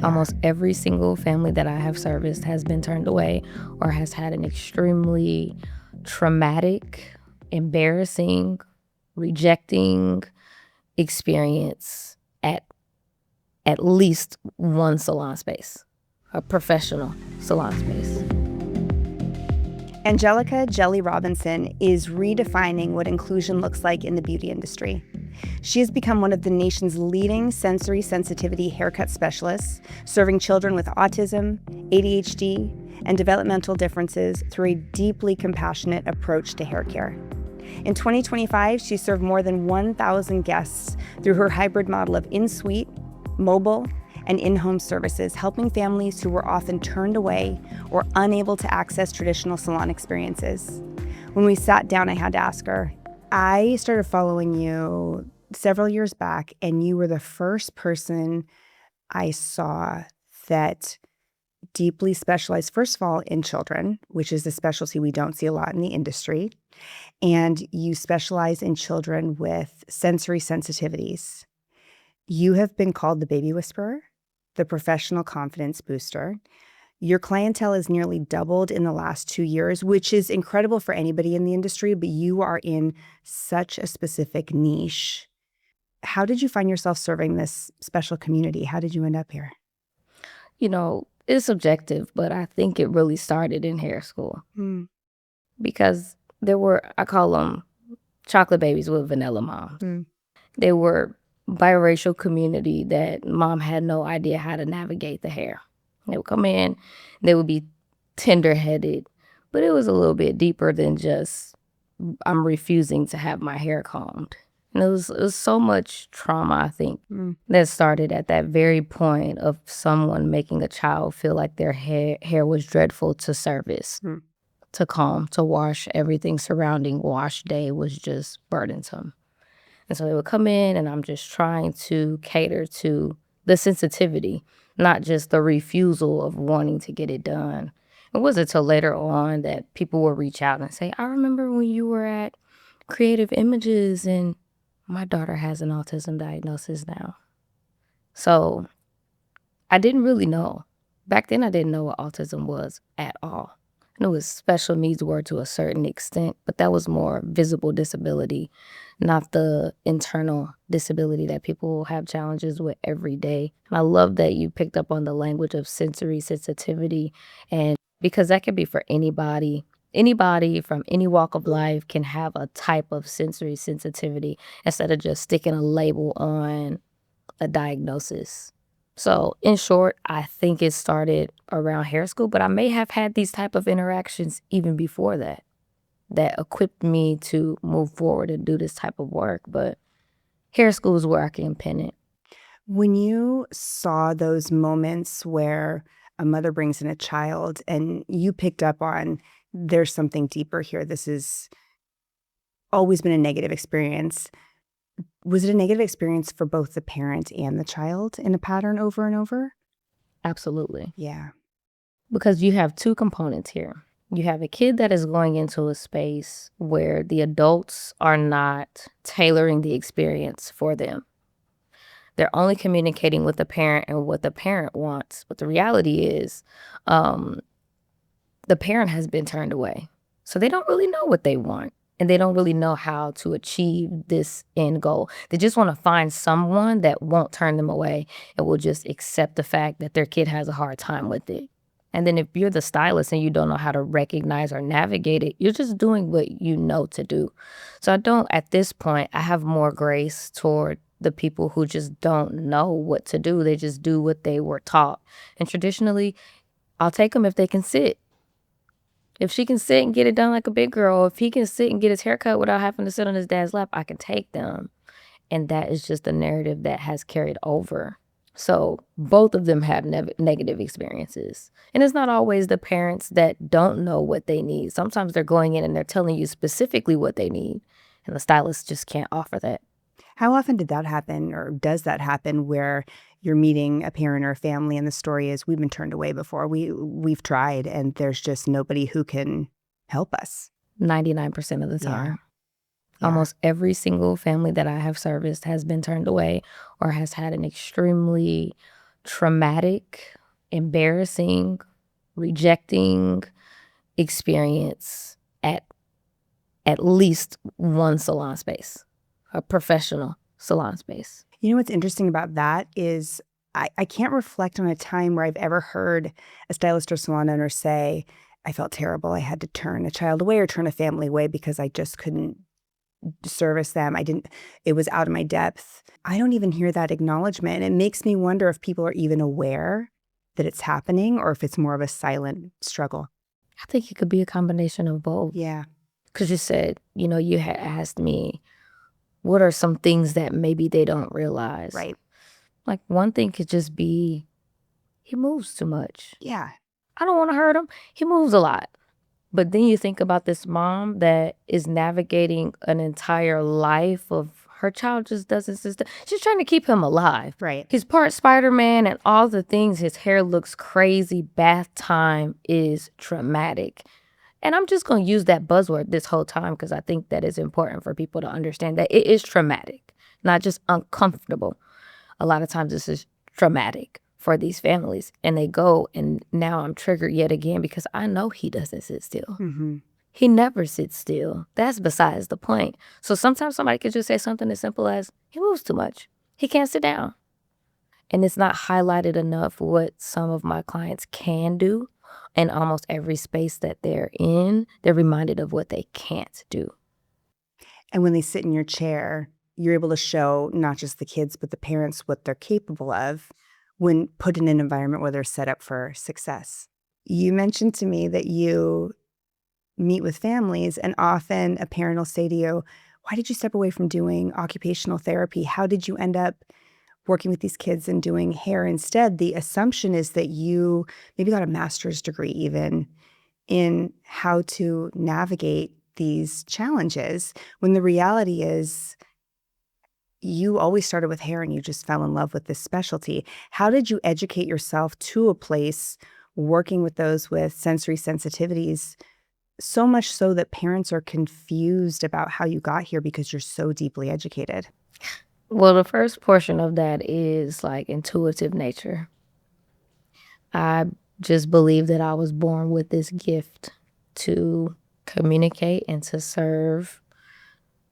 Almost every single family that I have serviced has been turned away or has had an extremely traumatic, embarrassing, rejecting experience at least one salon space, a professional salon space. Angelica Jelly Robinson is redefining what inclusion looks like in the beauty industry. She has become one of the nation's leading sensory sensitivity haircut specialists, serving children with autism, ADHD, and developmental differences through a deeply compassionate approach to hair care. In 2025, she served more than 1,000 guests through her hybrid model of in-suite, mobile, and in-home services, helping families who were often turned away or unable to access traditional salon experiences. When we sat down, I had to ask her, I started following you several years back, and you were the first person I saw that deeply specialized, first of all, in children, which is a specialty we don't see a lot in the industry. And you specialize in children with sensory sensitivities. You have been called the baby whisperer, the professional confidence booster. Your clientele has nearly doubled in the last 2 years, which is incredible for anybody in the industry, but you are in such a specific niche. How did you find yourself serving this special community? How did you end up here? You know, it's subjective, but I think it really started in hair school. Because there were, I call them chocolate babies with vanilla moms. They were biracial community that mom had no idea how to navigate the hair. They would come in, they would be tender-headed, but it was a little bit deeper than just I'm refusing to have my hair combed. And it was so much trauma, I think, that started at that very point of someone making a child feel like their hair was dreadful to service, to comb, to wash. Everything surrounding wash day was just burdensome. And so they would come in, and I'm just trying to cater to the sensitivity, not just the refusal of wanting to get it done. It wasn't until later on that people would reach out and say, I remember when you were at Creative Images, and my daughter has an autism diagnosis now. So I didn't really know. Back then, I didn't know what autism was at all. I knew what special needs were to a certain extent, but that was more visible disability, not the internal disability that people have challenges with every day. And I love that you picked up on the language of sensory sensitivity, and because that can be for anybody. Anybody from any walk of life can have a type of sensory sensitivity instead of just sticking a label on a diagnosis. So in short, I think it started around hair school, but I may have had these type of interactions even before that equipped me to move forward and do this type of work. But hair school is where I can pin it. When you saw those moments where a mother brings in a child and you picked up on there's something deeper here, this has always been a negative experience. Was it a negative experience for both the parent and the child in a pattern over and over? Absolutely. Yeah. Because you have two components here. You have a kid that is going into a space where the adults are not tailoring the experience for them. They're only communicating with the parent and what the parent wants. But the reality is the parent has been turned away. So they don't really know what they want. And they don't really know how to achieve this end goal. They just want to find someone that won't turn them away and will just accept the fact that their kid has a hard time with it. And then if you're the stylist and you don't know how to recognize or navigate it, you're just doing what you know to do. So at this point, I have more grace toward the people who just don't know what to do. They just do what they were taught. And traditionally, I'll take them if they can sit. If she can sit and get it done like a big girl, if he can sit and get his hair cut without having to sit on his dad's lap, I can take them. And that is just the narrative that has carried over. So both of them have negative experiences. And it's not always the parents that don't know what they need. Sometimes they're going in and they're telling you specifically what they need. And the stylist just can't offer that. How often did that happen, or does that happen, where you're meeting a parent or a family and the story is, we've been turned away before, we've tried, and there's just nobody who can help us? 99% of the time. Yeah. Almost every single family that I have serviced has been turned away or has had an extremely traumatic, embarrassing, rejecting experience at least one salon space, a professional salon space. You know what's interesting about that is I can't reflect on a time where I've ever heard a stylist or salon owner say, I felt terrible. I had to turn a child away or turn a family away because I just couldn't service them. It was out of my depth. I don't even hear that acknowledgement. It makes me wonder if people are even aware that it's happening or if it's more of a silent struggle. I think it could be a combination of both. Yeah. Because you said, you had asked me, what are some things that maybe they don't realize? Right. Like one thing could just be, he moves too much. Yeah. I don't want to hurt him. He moves a lot. But then you think about this mom that is navigating an entire life of her child just doesn't system. She's trying to keep him alive. Right. He's part Spider-Man and all the things. His hair looks crazy. Bath time is traumatic. And I'm just going to use that buzzword this whole time because I think that is important for people to understand that it is traumatic, not just uncomfortable. A lot of times this is traumatic for these families. And they go, and now I'm triggered yet again because I know he doesn't sit still. Mm-hmm. He never sits still. That's besides the point. So sometimes somebody could just say something as simple as, he moves too much. He can't sit down. And it's not highlighted enough what some of my clients can do. In almost every space that they're in, they're reminded of what they can't do. And when they sit in your chair, you're able to show not just the kids, but the parents what they're capable of when put in an environment where they're set up for success. You mentioned to me that you meet with families and often a parent will say to you, why did you step away from doing occupational therapy? How did you end up working with these kids and doing hair instead? The assumption is that you maybe got a master's degree even in how to navigate these challenges, when the reality is you always started with hair and you just fell in love with this specialty. How did you educate yourself to a place working with those with sensory sensitivities, so much so that parents are confused about how you got here because you're so deeply educated? Well, the first portion of that is like intuitive nature. I just believe that I was born with this gift to communicate and to serve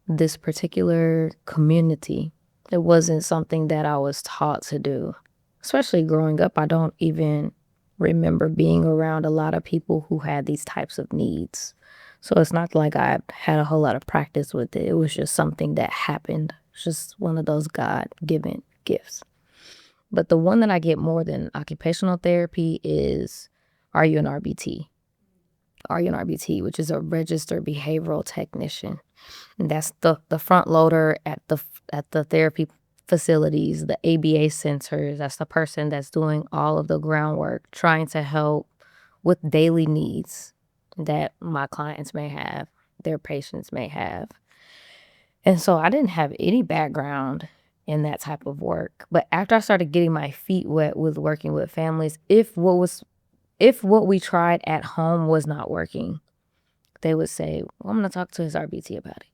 this particular community. It wasn't something that I was taught to do. Especially growing up, I don't even remember being around a lot of people who had these types of needs. So it's not like I had a whole lot of practice with it. It was just something that happened. It's just one of those God-given gifts. But the one that I get more than occupational therapy is, are you an RBT? Are you an RBT, which is a registered behavioral technician. And that's the front loader at the therapy facilities, the ABA centers. That's the person that's doing all of the groundwork, trying to help with daily needs that my clients may have, their patients may have. And so I didn't have any background in that type of work. But after I started getting my feet wet with working with families, if what we tried at home was not working, they would say, well, I'm going to talk to his RBT about it.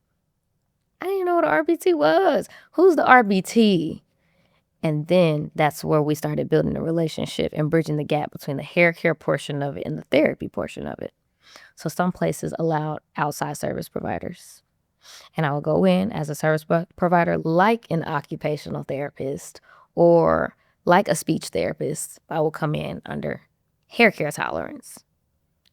I didn't know what an RBT was. Who's the RBT? And then that's where we started building a relationship and bridging the gap between the hair care portion of it and the therapy portion of it. So some places allowed outside service providers. And I would go in as a service provider like an occupational therapist or like a speech therapist. I would come in under hair care tolerance.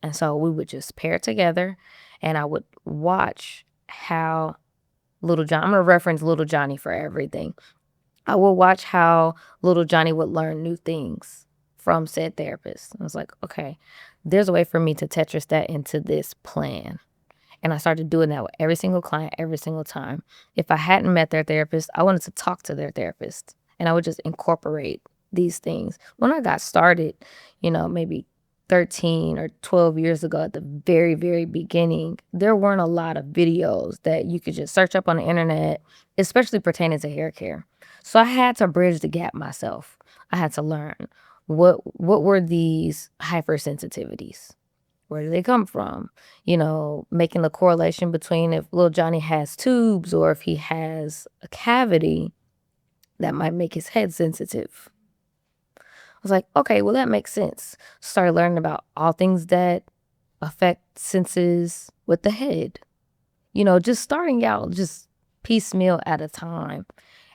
And so we would just pair together and I would watch how Little John, I'm going to reference Little Johnny for everything. I would watch how Little Johnny would learn new things from said therapist. I was like, okay, there's a way for me to Tetris that into this plan. And I started doing that with every single client, every single time. If I hadn't met their therapist, I wanted to talk to their therapist. And I would just incorporate these things. When I got started, maybe 13 or 12 years ago at the very, very beginning, there weren't a lot of videos that you could just search up on the internet, especially pertaining to hair care. So I had to bridge the gap myself. I had to learn what were these hypersensitivities? Where do they come from? Making the correlation between if little Johnny has tubes or if he has a cavity, that might make his head sensitive. was like, okay, well, that makes sense. Started learning about all things that affect senses with the head. Just starting out, just piecemeal at a time.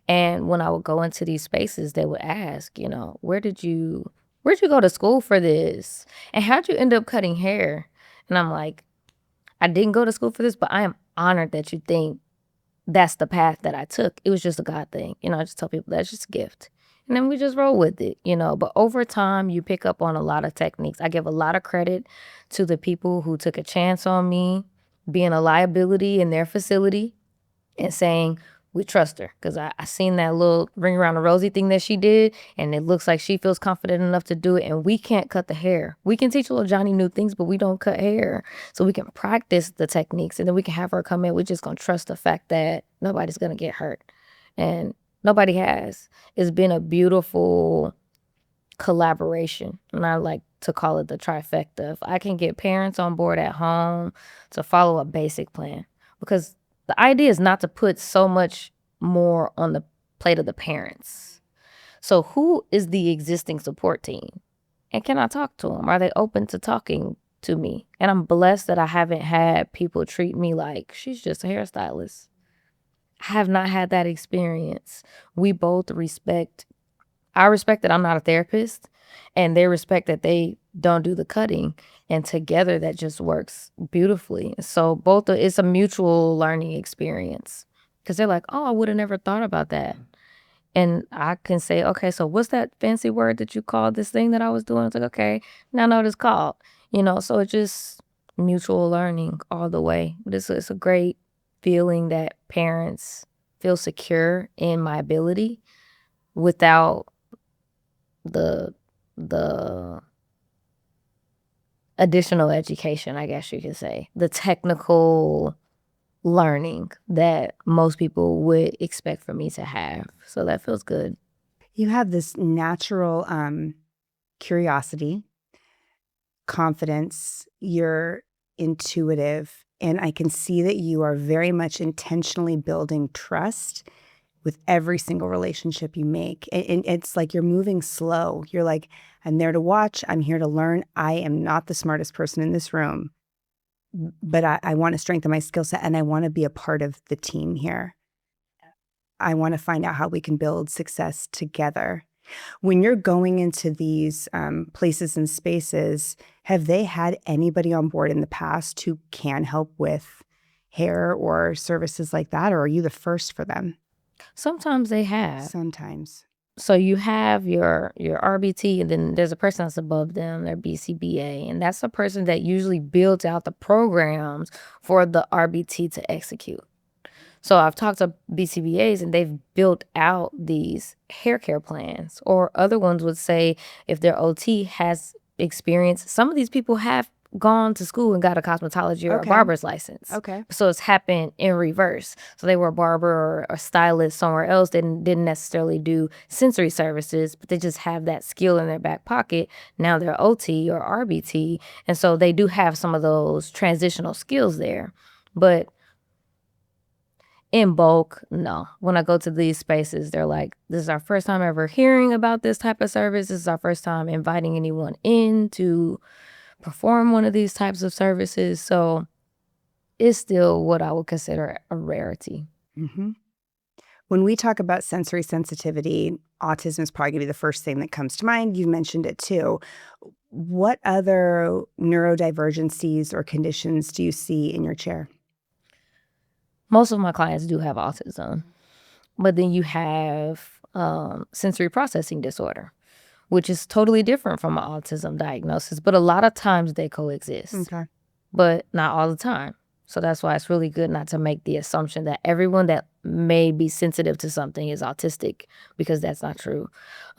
And when I would go into these spaces, they would ask, where'd you go to school for this? And how'd you end up cutting hair? And I'm like, I didn't go to school for this, but I am honored that you think that's the path that I took. It was just a God thing. I just tell people that's just a gift. And then we just roll with it. But over time, you pick up on a lot of techniques. I give a lot of credit to the people who took a chance on me being a liability in their facility and saying, we trust her. Because I seen that little ring around the rosy thing that she did, and it looks like she feels confident enough to do it, and we can't cut the hair. We can teach little Johnny new things, but we don't cut hair. So we can practice the techniques, and then we can have her come in. We're just going to trust the fact that nobody's going to get hurt. And nobody has. It's been a beautiful collaboration, and I like to call it the trifecta. If I can get parents on board at home to follow a basic plan, because the idea is not to put so much more on the plate of the parents. So who is the existing support team? And can I talk to them? Are they open to talking to me? And I'm blessed that I haven't had people treat me like she's just a hairstylist. I have not had that experience. We both respect. I respect that I'm not a therapist, and they respect that they don't do the cutting. And together that just works beautifully. So it's a mutual learning experience, because they're like, oh, I would have never thought about that. And I can say, okay, so what's that fancy word that you called this thing that I was doing? It's like, okay, now I know what it's called. So it's just mutual learning all the way. But it's a great feeling that parents feel secure in my ability without the additional education, I guess you could say, the technical learning that most people would expect for me to have. So that feels good. You have this natural curiosity, confidence, you're intuitive, and I can see that you are very much intentionally building trust with every single relationship you make. And it's like you're moving slow. You're like, I'm there to watch. I'm here to learn. I am not the smartest person in this room, but I want to strengthen my skill set, and I want to be a part of the team here. I want to find out how we can build success together. When you're going into these places and spaces, have they had anybody on board in the past who can help with hair or services like that, or are you the first for them? Sometimes they have. Sometimes. So you have your RBT, and then there's a person that's above them, their BCBA, and that's the person that usually builds out the programs for the RBT to execute. So I've talked to BCBAs, and they've built out these hair care plans, or other ones would say if their OT has experience, some of these people have gone to school and got a cosmetology or a barber's license. Okay. So it's happened in reverse. So they were a barber or a stylist somewhere else. They didn't necessarily do sensory services, but they just have that skill in their back pocket. Now they're OT or RBT. And so they do have some of those transitional skills there. But in bulk, no. When I go to these spaces, they're like, this is our first time ever hearing about this type of service. This is our first time inviting anyone in to perform one of these types of services. So it's still what I would consider a rarity. Mm-hmm. When we talk about sensory sensitivity, autism is probably going to be the first thing that comes to mind. You mentioned it too. What other neurodivergencies or conditions do you see in your chair? Most of my clients do have autism, but then you have sensory processing disorder, which is totally different from an autism diagnosis. But a lot of times they coexist, Okay. but not all the time. So that's why it's really good not to make the assumption that everyone that may be sensitive to something is autistic, because that's not true.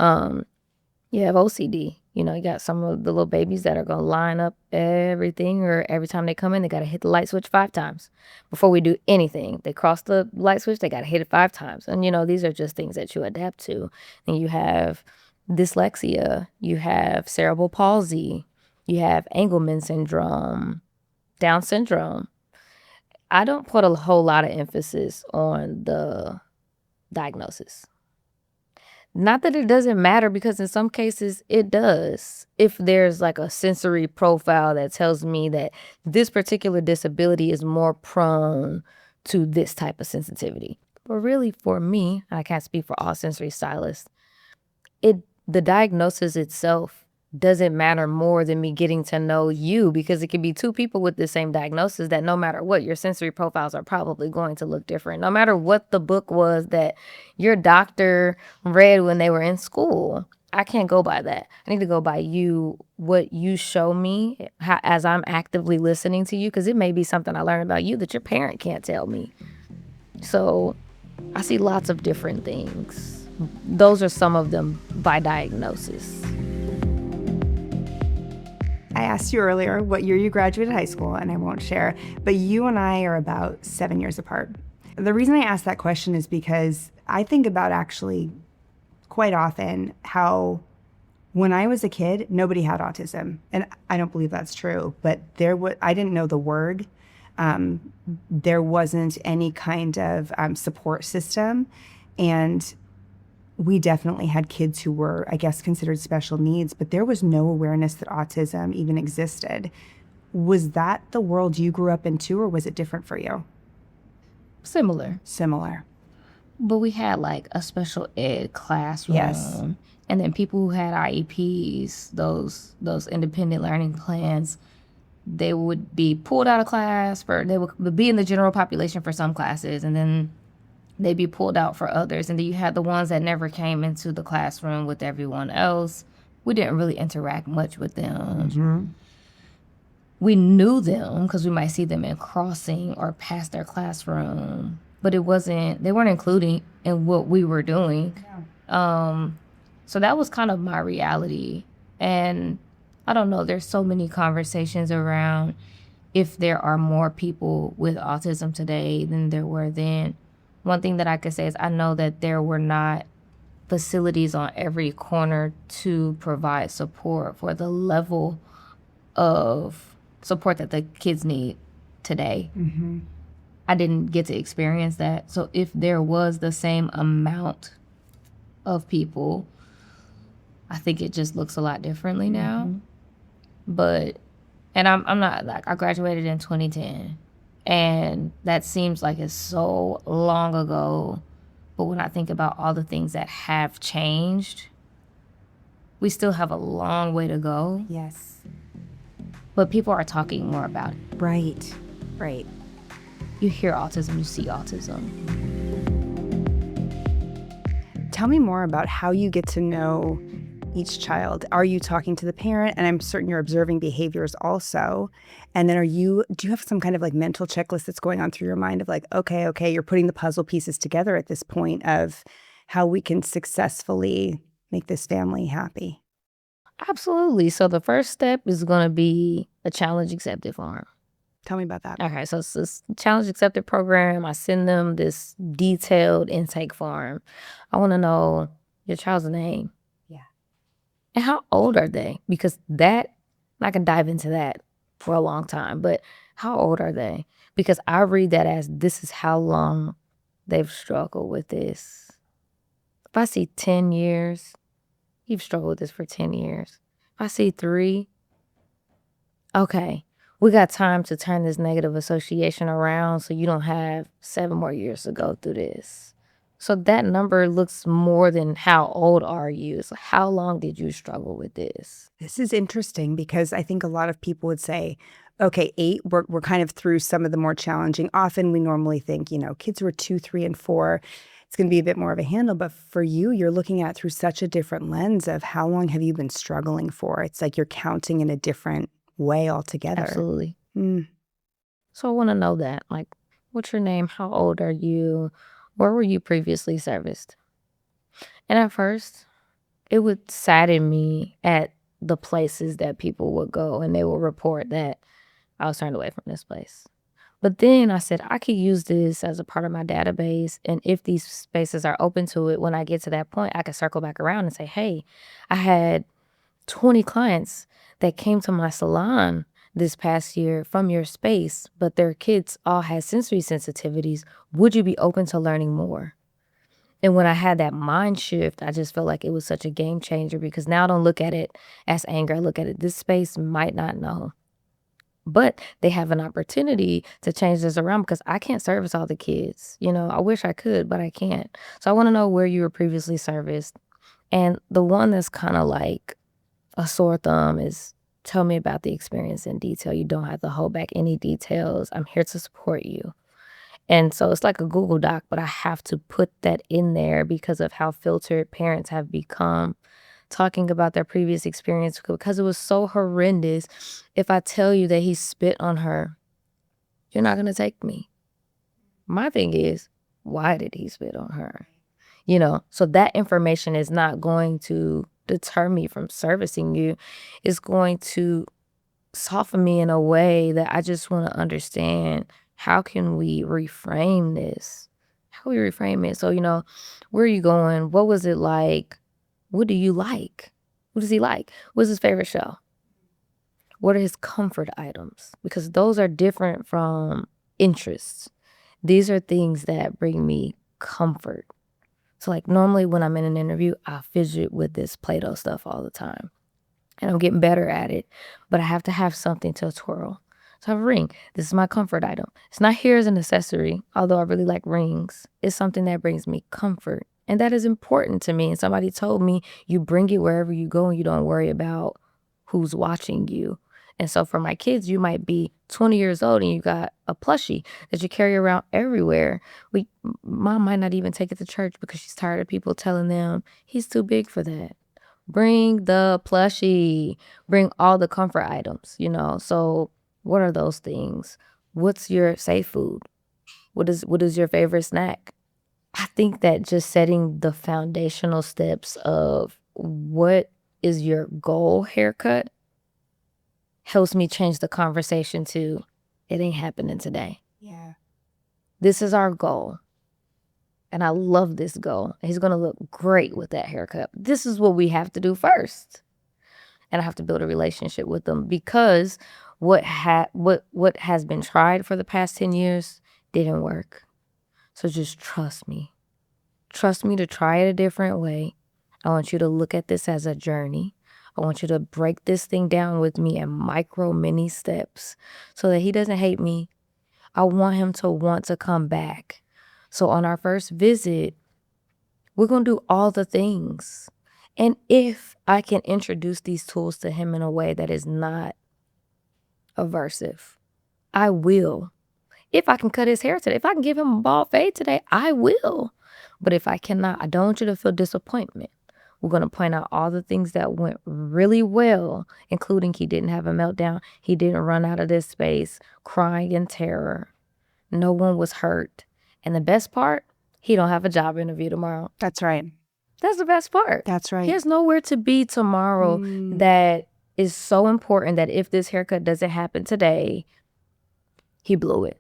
You have OCD. You got some of the little babies that are going to line up everything, or every time they come in, they got to hit the light switch 5 times before we do anything. They cross the light switch, they got to hit it 5 times. And, these are just things that you adapt to. And you have dyslexia, you have cerebral palsy, you have Angelman syndrome, Down syndrome. I don't put a whole lot of emphasis on the diagnosis. Not that it doesn't matter, because in some cases it does. If there's like a sensory profile that tells me that this particular disability is more prone to this type of sensitivity. But really, for me, I can't speak for all sensory stylists, the diagnosis itself doesn't matter more than me getting to know you, because it could be two people with the same diagnosis that no matter what, your sensory profiles are probably going to look different. No matter what the book was that your doctor read when they were in school, I can't go by that. I need to go by you, what you show me as I'm actively listening to you, because it may be something I learned about you that your parent can't tell me. So I see lots of different things. Those are some of them by diagnosis. I asked you earlier what year you graduated high school, and I won't share, but you and I are about 7 years apart. The reason I asked that question is because I think about actually quite often how when I was a kid, nobody had autism. And I don't believe that's true, but I didn't know the word. There wasn't any kind of support system. And we definitely had kids who were, I guess, considered special needs, but there was no awareness that autism even existed. Was that the world you grew up into, or was it different for you? Similar. But we had like a special ed classroom. Yes. And then people who had IEPs, those independent learning plans, they would be pulled out of class they would be in the general population for some classes, and then they'd be pulled out for others. And then you had the ones that never came into the classroom with everyone else. We didn't really interact much with them. Mm-hmm. We knew them because we might see them in crossing or past their classroom, but they weren't including in what we were doing. Yeah. So that was kind of my reality. And I don't know, there's so many conversations around if there are more people with autism today than there were then. One thing that I could say is I know that there were not facilities on every corner to provide support for the level of support that the kids need today. Mm-hmm. I didn't get to experience that. So if there was the same amount of people, I think it just looks a lot differently now. Mm-hmm. But, and I'm not, like, I graduated in 2010. And that seems like it's so long ago. But when I think about all the things that have changed, we still have a long way to go. Yes. But people are talking more about it. Right. You hear autism, you see autism. Tell me more about how you get to know each child. Are you talking to the parent? And I'm certain you're observing behaviors also. And then do you have some kind of like mental checklist that's going on through your mind of like, okay, you're putting the puzzle pieces together at this point of how we can successfully make this family happy? Absolutely. So the first step is going to be a challenge accepted form. Tell me about that. Okay, so it's this challenge accepted program. I send them this detailed intake form. I want to know your child's name. Yeah. And how old are they? Because I can dive into that for a long time, but how old are they? Because I read that as this is how long they've struggled with this. If I see 10 years, you've struggled with this for 10 years. If I see 3, okay, we got time to turn this negative association around so you don't have 7 more years to go through this. So that number looks more than how old are you. So how long did you struggle with this? This is interesting because I think a lot of people would say, okay, 8, we're kind of through some of the more challenging. Often we normally think, kids who are 2, 3, and 4, it's going to be a bit more of a handle. But for you, you're looking at it through such a different lens of how long have you been struggling for? It's like you're counting in a different way altogether. Absolutely. So I want to know that. Like, what's your name? How old are you? Where were you previously serviced? And at first, it would sadden me at the places that people would go and they would report that I was turned away from this place. But then I said, I could use this as a part of my database. And if these spaces are open to it, when I get to that point, I could circle back around and say, hey, I had 20 clients that came to my salon this past year from your space, but their kids all had sensory sensitivities. Would you be open to learning more? And when I had that mind shift, I just felt like it was such a game changer, because now I don't look at it as anger. I look at it, this space might not know, but they have an opportunity to change this around, because I can't service all the kids. I wish I could, but I can't. So I want to know where you were previously serviced. And the one that's kind of like a sore thumb is, tell me about the experience in detail. You don't have to hold back any details. I'm here to support you. And so it's like a Google Doc, but I have to put that in there because of how filtered parents have become talking about their previous experience, because it was so horrendous. If I tell you that he spit on her, you're not going to take me. My thing is, why did he spit on her? So that information is not going to deter me from servicing you. It's going to soften me in a way that I just want to understand, how can we reframe this? How we reframe it? So, where are you going? What was it like? What do you like? What does he like? What's his favorite show? What are his comfort items? Because those are different from interests. These are things that bring me comfort. So like normally when I'm in an interview, I fidget with this Play-Doh stuff all the time. And I'm getting better at it, but I have to have something to twirl. So I have a ring. This is my comfort item. It's not here as an accessory, although I really like rings. It's something that brings me comfort. And that is important to me. And somebody told me, you bring it wherever you go and you don't worry about who's watching you. And so for my kids, you might be 20 years old and you got a plushie that you carry around everywhere. Mom might not even take it to church because she's tired of people telling them he's too big for that. Bring the plushie. Bring all the comfort items, So what are those things? What's your safe food? What is your favorite snack? I think that just setting the foundational steps of what is your goal haircut helps me change the conversation to, it ain't happening today. Yeah. This is our goal. And I love this goal. He's going to look great with that haircut. This is what we have to do first. And I have to build a relationship with them, because what has been tried for the past 10 years didn't work. So just trust me. Trust me to try it a different way. I want you to look at this as a journey. I want you to break this thing down with me in mini steps so that he doesn't hate me. I want him to want to come back. So on our first visit, we're going to do all the things. And if I can introduce these tools to him in a way that is not aversive, I will. If I can cut his hair today, if I can give him a bald fade today, I will. But if I cannot, I don't want you to feel disappointment. We're going to point out all the things that went really well, including he didn't have a meltdown. He didn't run out of this space crying in terror. No one was hurt. And the best part, he don't have a job interview tomorrow. That's right. That's the best part. That's right. He has nowhere to be tomorrow. That is so important that if this haircut doesn't happen today, he blew it.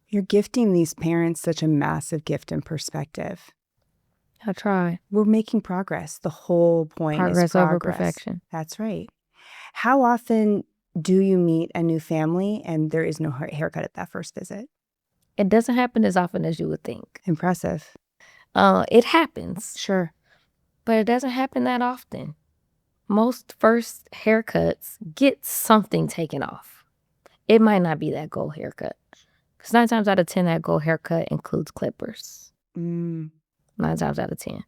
You're gifting these parents such a massive gift and perspective. I try. We're making progress. The whole point is progress over perfection. That's right. How often do you meet a new family and there is no haircut at that first visit? It doesn't happen as often as you would think. Impressive. It happens. Sure. But it doesn't happen that often. Most first haircuts get something taken off. It might not be that gold haircut. Because 9 times out of 10, that gold haircut includes clippers. 9 times out of 10.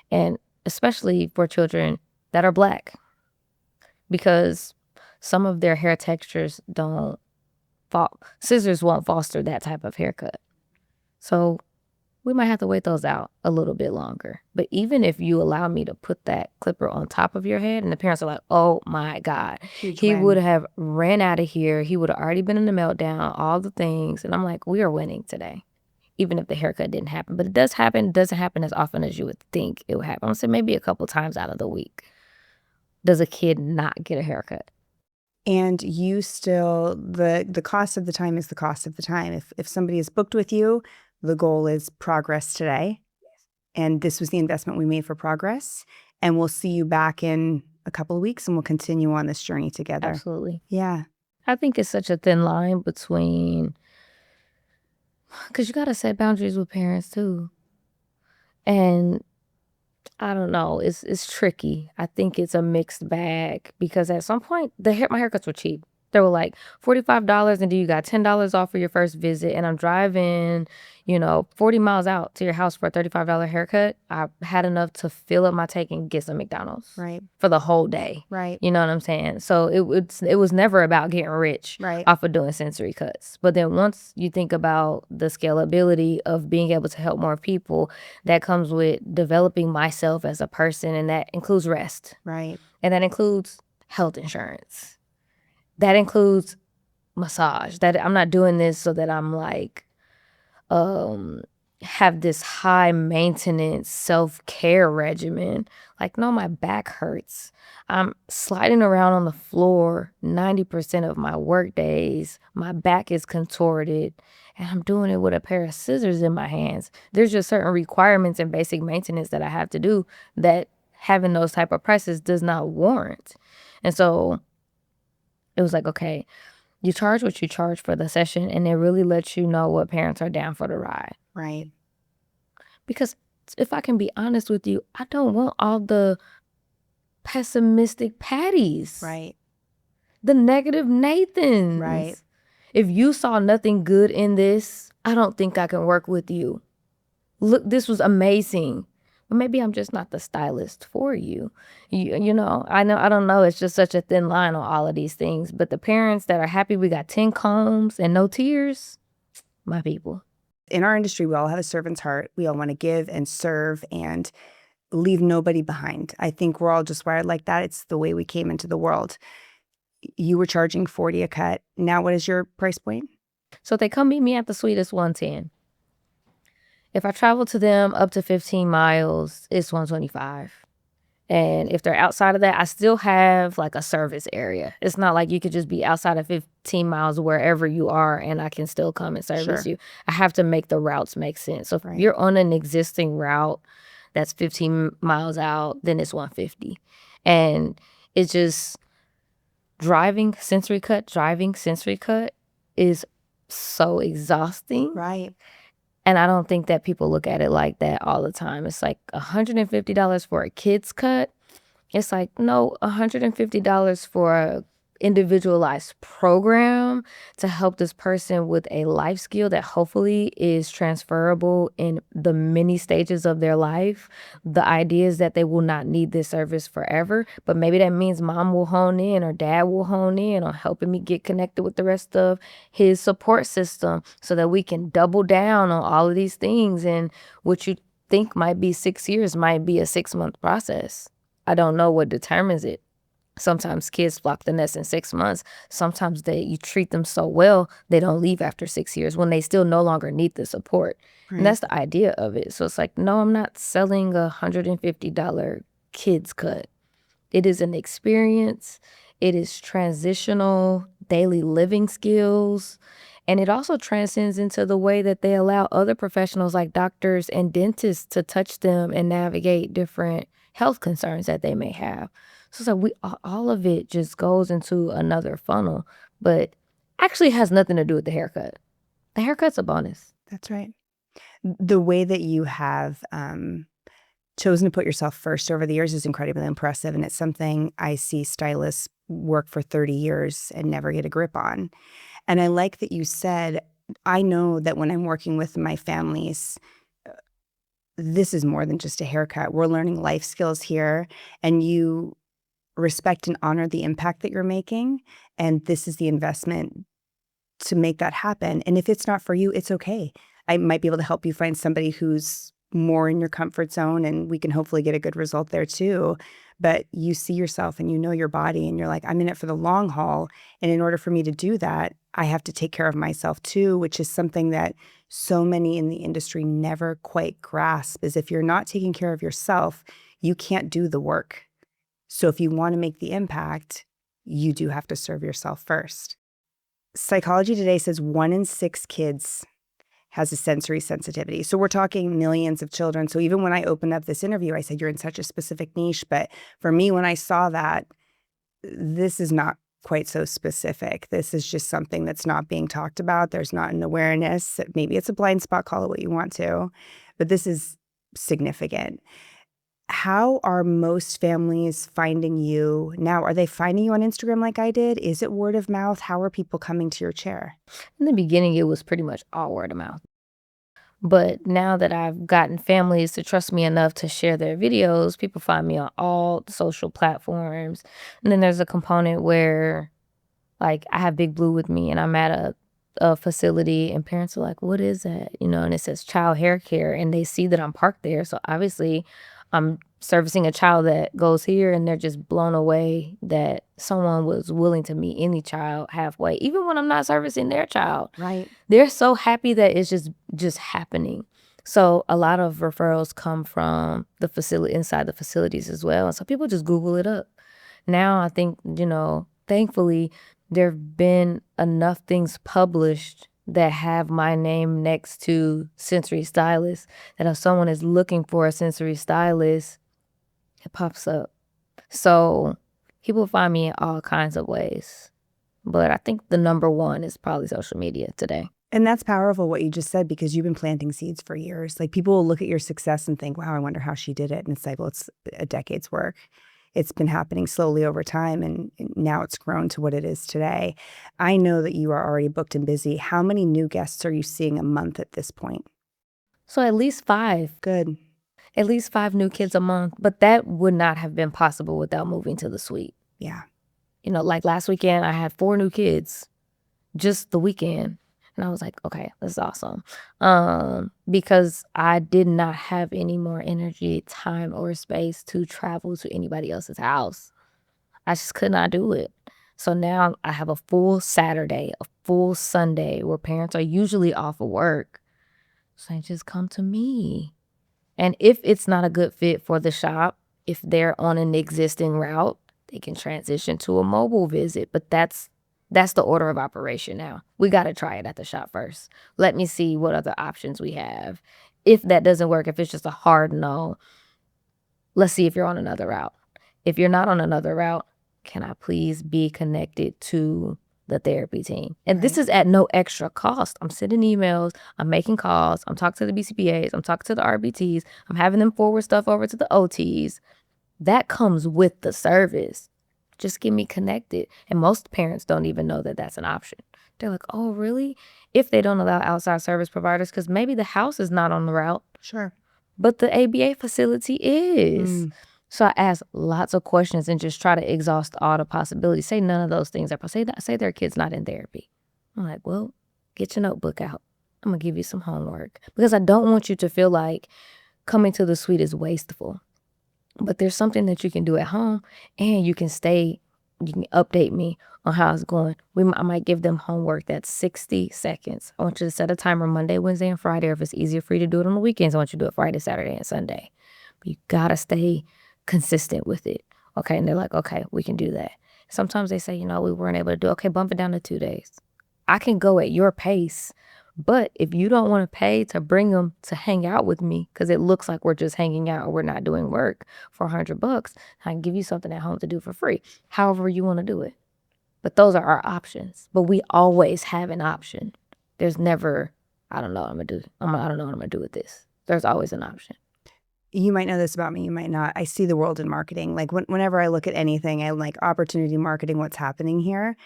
And especially for children that are Black. Because some of their hair textures scissors won't foster that type of haircut. So we might have to wait those out a little bit longer. But even if you allow me to put that clipper on top of your head and the parents are like, oh my God, he would have ran out of here. He would have already been in the meltdown, all the things. And I'm like, we are winning today, even if the haircut didn't happen. But it does happen. It doesn't happen as often as you would think it would happen. I'm going to say maybe a couple times out of the week. Does a kid not get a haircut? And you still, the cost of the time is the cost of the time. If somebody is booked with you, the goal is progress today. And this was the investment we made for progress. And we'll see you back in a couple of weeks and we'll continue on this journey together. Absolutely. Yeah. I think it's such a thin line between, because you got to set boundaries with parents too. And I don't know, it's tricky. I think it's a mixed bag because at some point my haircuts were cheap. They were like $45 and then you got $10 off for your first visit, and I'm driving, 40 miles out to your house for a $35 haircut. I had enough to fill up my tank and get some McDonald's. Right. For the whole day. Right. You know what I'm saying? So it was never about getting rich. Right. Off of doing sensory cuts. But then once you think about the scalability of being able to help more people, that comes with developing myself as a person, and that includes rest. Right. And that includes health insurance. That includes massage. That I'm not doing this so that I'm like have this high maintenance self-care regimen. Like, no, my back hurts. I'm sliding around on the floor 90% of my work days. My back is contorted, and I'm doing it with a pair of scissors in my hands. There's just certain requirements and basic maintenance that I have to do that having those type of prices does not warrant. And so it was like, okay, you charge what you charge for the session, and it really lets you know what parents are down for the ride. Right. Because if I can be honest with you, I don't want all the pessimistic Patties. Right. The negative Nathans. Right. If you saw nothing good in this, I don't think I can work with you. Look, this was amazing. But maybe I'm just not the stylist for you. I don't know. It's just such a thin line on all of these things. But the parents that are happy we got 10 combs and no tears, my people. In our industry, we all have a servant's heart. We all want to give and serve and leave nobody behind. I think we're all just wired like that. It's the way we came into the world. You were charging $40 a cut. Now what is your price point? So they come meet me at the suite, it's $110. If I travel to them up to 15 miles, it's $125. And if they're outside of that, I still have like a service area. It's not like you could just be outside of 15 miles wherever you are and I can still come and service you. I have to make the routes make sense. So if you're on an existing route that's 15 miles out, then it's $150. And it's just driving sensory cut is so exhausting. Right. And I don't think that people look at it like that all the time. It's like $150 for a kid's cut. It's like, no, $150 for a individualized program to help this person with a life skill that hopefully is transferable in the many stages of their life. The idea is that they will not need this service forever, but maybe that means mom will hone in or dad will hone in on helping me get connected with the rest of his support system so that we can double down on all of these things. And what you think might be 6 years might be a 6-month process. I don't know what determines it. Sometimes kids flock the nest in 6 months. Sometimes you treat them so well, they don't leave after 6 years when they still no longer need the support. Right. And that's the idea of it. So it's like, no, I'm not selling a $150 kids cut. It is an experience. It is transitional daily living skills. And it also transcends into the way that they allow other professionals like doctors and dentists to touch them and navigate different health concerns that they may have. So all of it just goes into another funnel, but actually has nothing to do with the haircut. The haircut's a bonus. That's right. The way that you have chosen to put yourself first over the years is incredibly impressive, and it's something I see stylists work for 30 years and never get a grip on. And I like that you said, I know that when I'm working with my families, this is more than just a haircut. We're learning life skills here, and you respect and honor the impact that you're making. And this is the investment to make that happen. And if it's not for you, it's okay. I might be able to help you find somebody who's more in your comfort zone, and we can hopefully get a good result there too. But you see yourself and you know your body, and you're like, I'm in it for the long haul. And in order for me to do that, I have to take care of myself too, which is something that so many in the industry never quite grasp, is if you're not taking care of yourself, you can't do the work. So if you want to make the impact, you do have to serve yourself first. Psychology Today says 1 in 6 kids has a sensory sensitivity. So we're talking millions of children. So even when I opened up this interview, I said, you're in such a specific niche. But for me, when I saw that, this is not quite so specific. This is just something that's not being talked about. There's not an awareness. Maybe it's a blind spot, call it what you want to. But this is significant. How are most families finding you now? Are they finding you on Instagram like I did? Is it word of mouth? How are people coming to your chair? In the beginning, it was pretty much all word of mouth. But now that I've gotten families to trust me enough to share their videos, people find me on all the social platforms. And then there's a component where, like, I have Big Blue with me and I'm at a facility and parents are like, what is that? And it says child hair care and they see that I'm parked there. So obviously I'm servicing a child that goes here and they're just blown away that someone was willing to meet any child halfway, even when I'm not servicing their child. Right. They're so happy that it's just happening. So a lot of referrals come from the facility, inside the facilities as well. And so people just Google it up. Now I think, thankfully, there have been enough things published that have my name next to sensory stylist that if someone is looking for a sensory stylist, it pops up. So people find me in all kinds of ways. But I think the number one is probably social media today. And that's powerful what you just said, because you've been planting seeds for years. Like, people will look at your success and think, wow, I wonder how she did it. And it's like, well, it's a decade's work. It's been happening slowly over time, and now it's grown to what it is today. I know that you are already booked and busy. How many new guests are you seeing a month at this point? So at least 5. Good. At least 5 new kids a month. But that would not have been possible without moving to the suite. Yeah. Like last weekend, I had 4 new kids just the weekend. And I was like, okay, this is awesome. Because I did not have any more energy, time, or space to travel to anybody else's house. I just could not do it. So now I have a full Saturday, a full Sunday where parents are usually off of work. So they just come to me. And if it's not a good fit for the shop, if they're on an existing route, they can transition to a mobile visit. But that's the order of operation now. We got to try it at the shop first. Let me see what other options we have. If that doesn't work, if it's just a hard no, let's see if you're on another route. If you're not on another route, can I please be connected to the therapy team? And This is at no extra cost. I'm sending emails, I'm making calls, I'm talking to the BCPAs, I'm talking to the RBTs, I'm having them forward stuff over to the OTs. That comes with the service. Just get me connected. And most parents don't even know that that's an option. They're like, oh, really? If they don't allow outside service providers, because maybe the house is not on the route. Sure. But the ABA facility is. So I ask lots of questions and just try to exhaust all the possibilities. Say none of those things are possible. Say their kid's not in therapy. I'm like, well, get your notebook out. I'm going to give you some homework. Because I don't want you to feel like coming to the suite is wasteful. But there's something that you can do at home, and you can update me on how it's going. I might give them homework that's 60 seconds. I want you to set a timer Monday, Wednesday, and Friday. Or if it's easier for you to do it on the weekends, I want you to do it Friday, Saturday, and Sunday. But you got to stay consistent with it. Okay, and they're like, okay, we can do that. Sometimes they say, we weren't able to do it. Okay, bump it down to 2 days. I can go at your pace. But if you don't want to pay to bring them to hang out with me, because it looks like we're just hanging out or we're not doing work for $100, I can give you something at home to do for free, however you want to do it. But those are our options. But we always have an option. There's never, I don't know what I'm going to do. I don't know what I'm going to do with this. There's always an option. You might know this about me, you might not. I see the world in marketing. Like, whenever I look at anything, I'm like, opportunity marketing, what's happening here?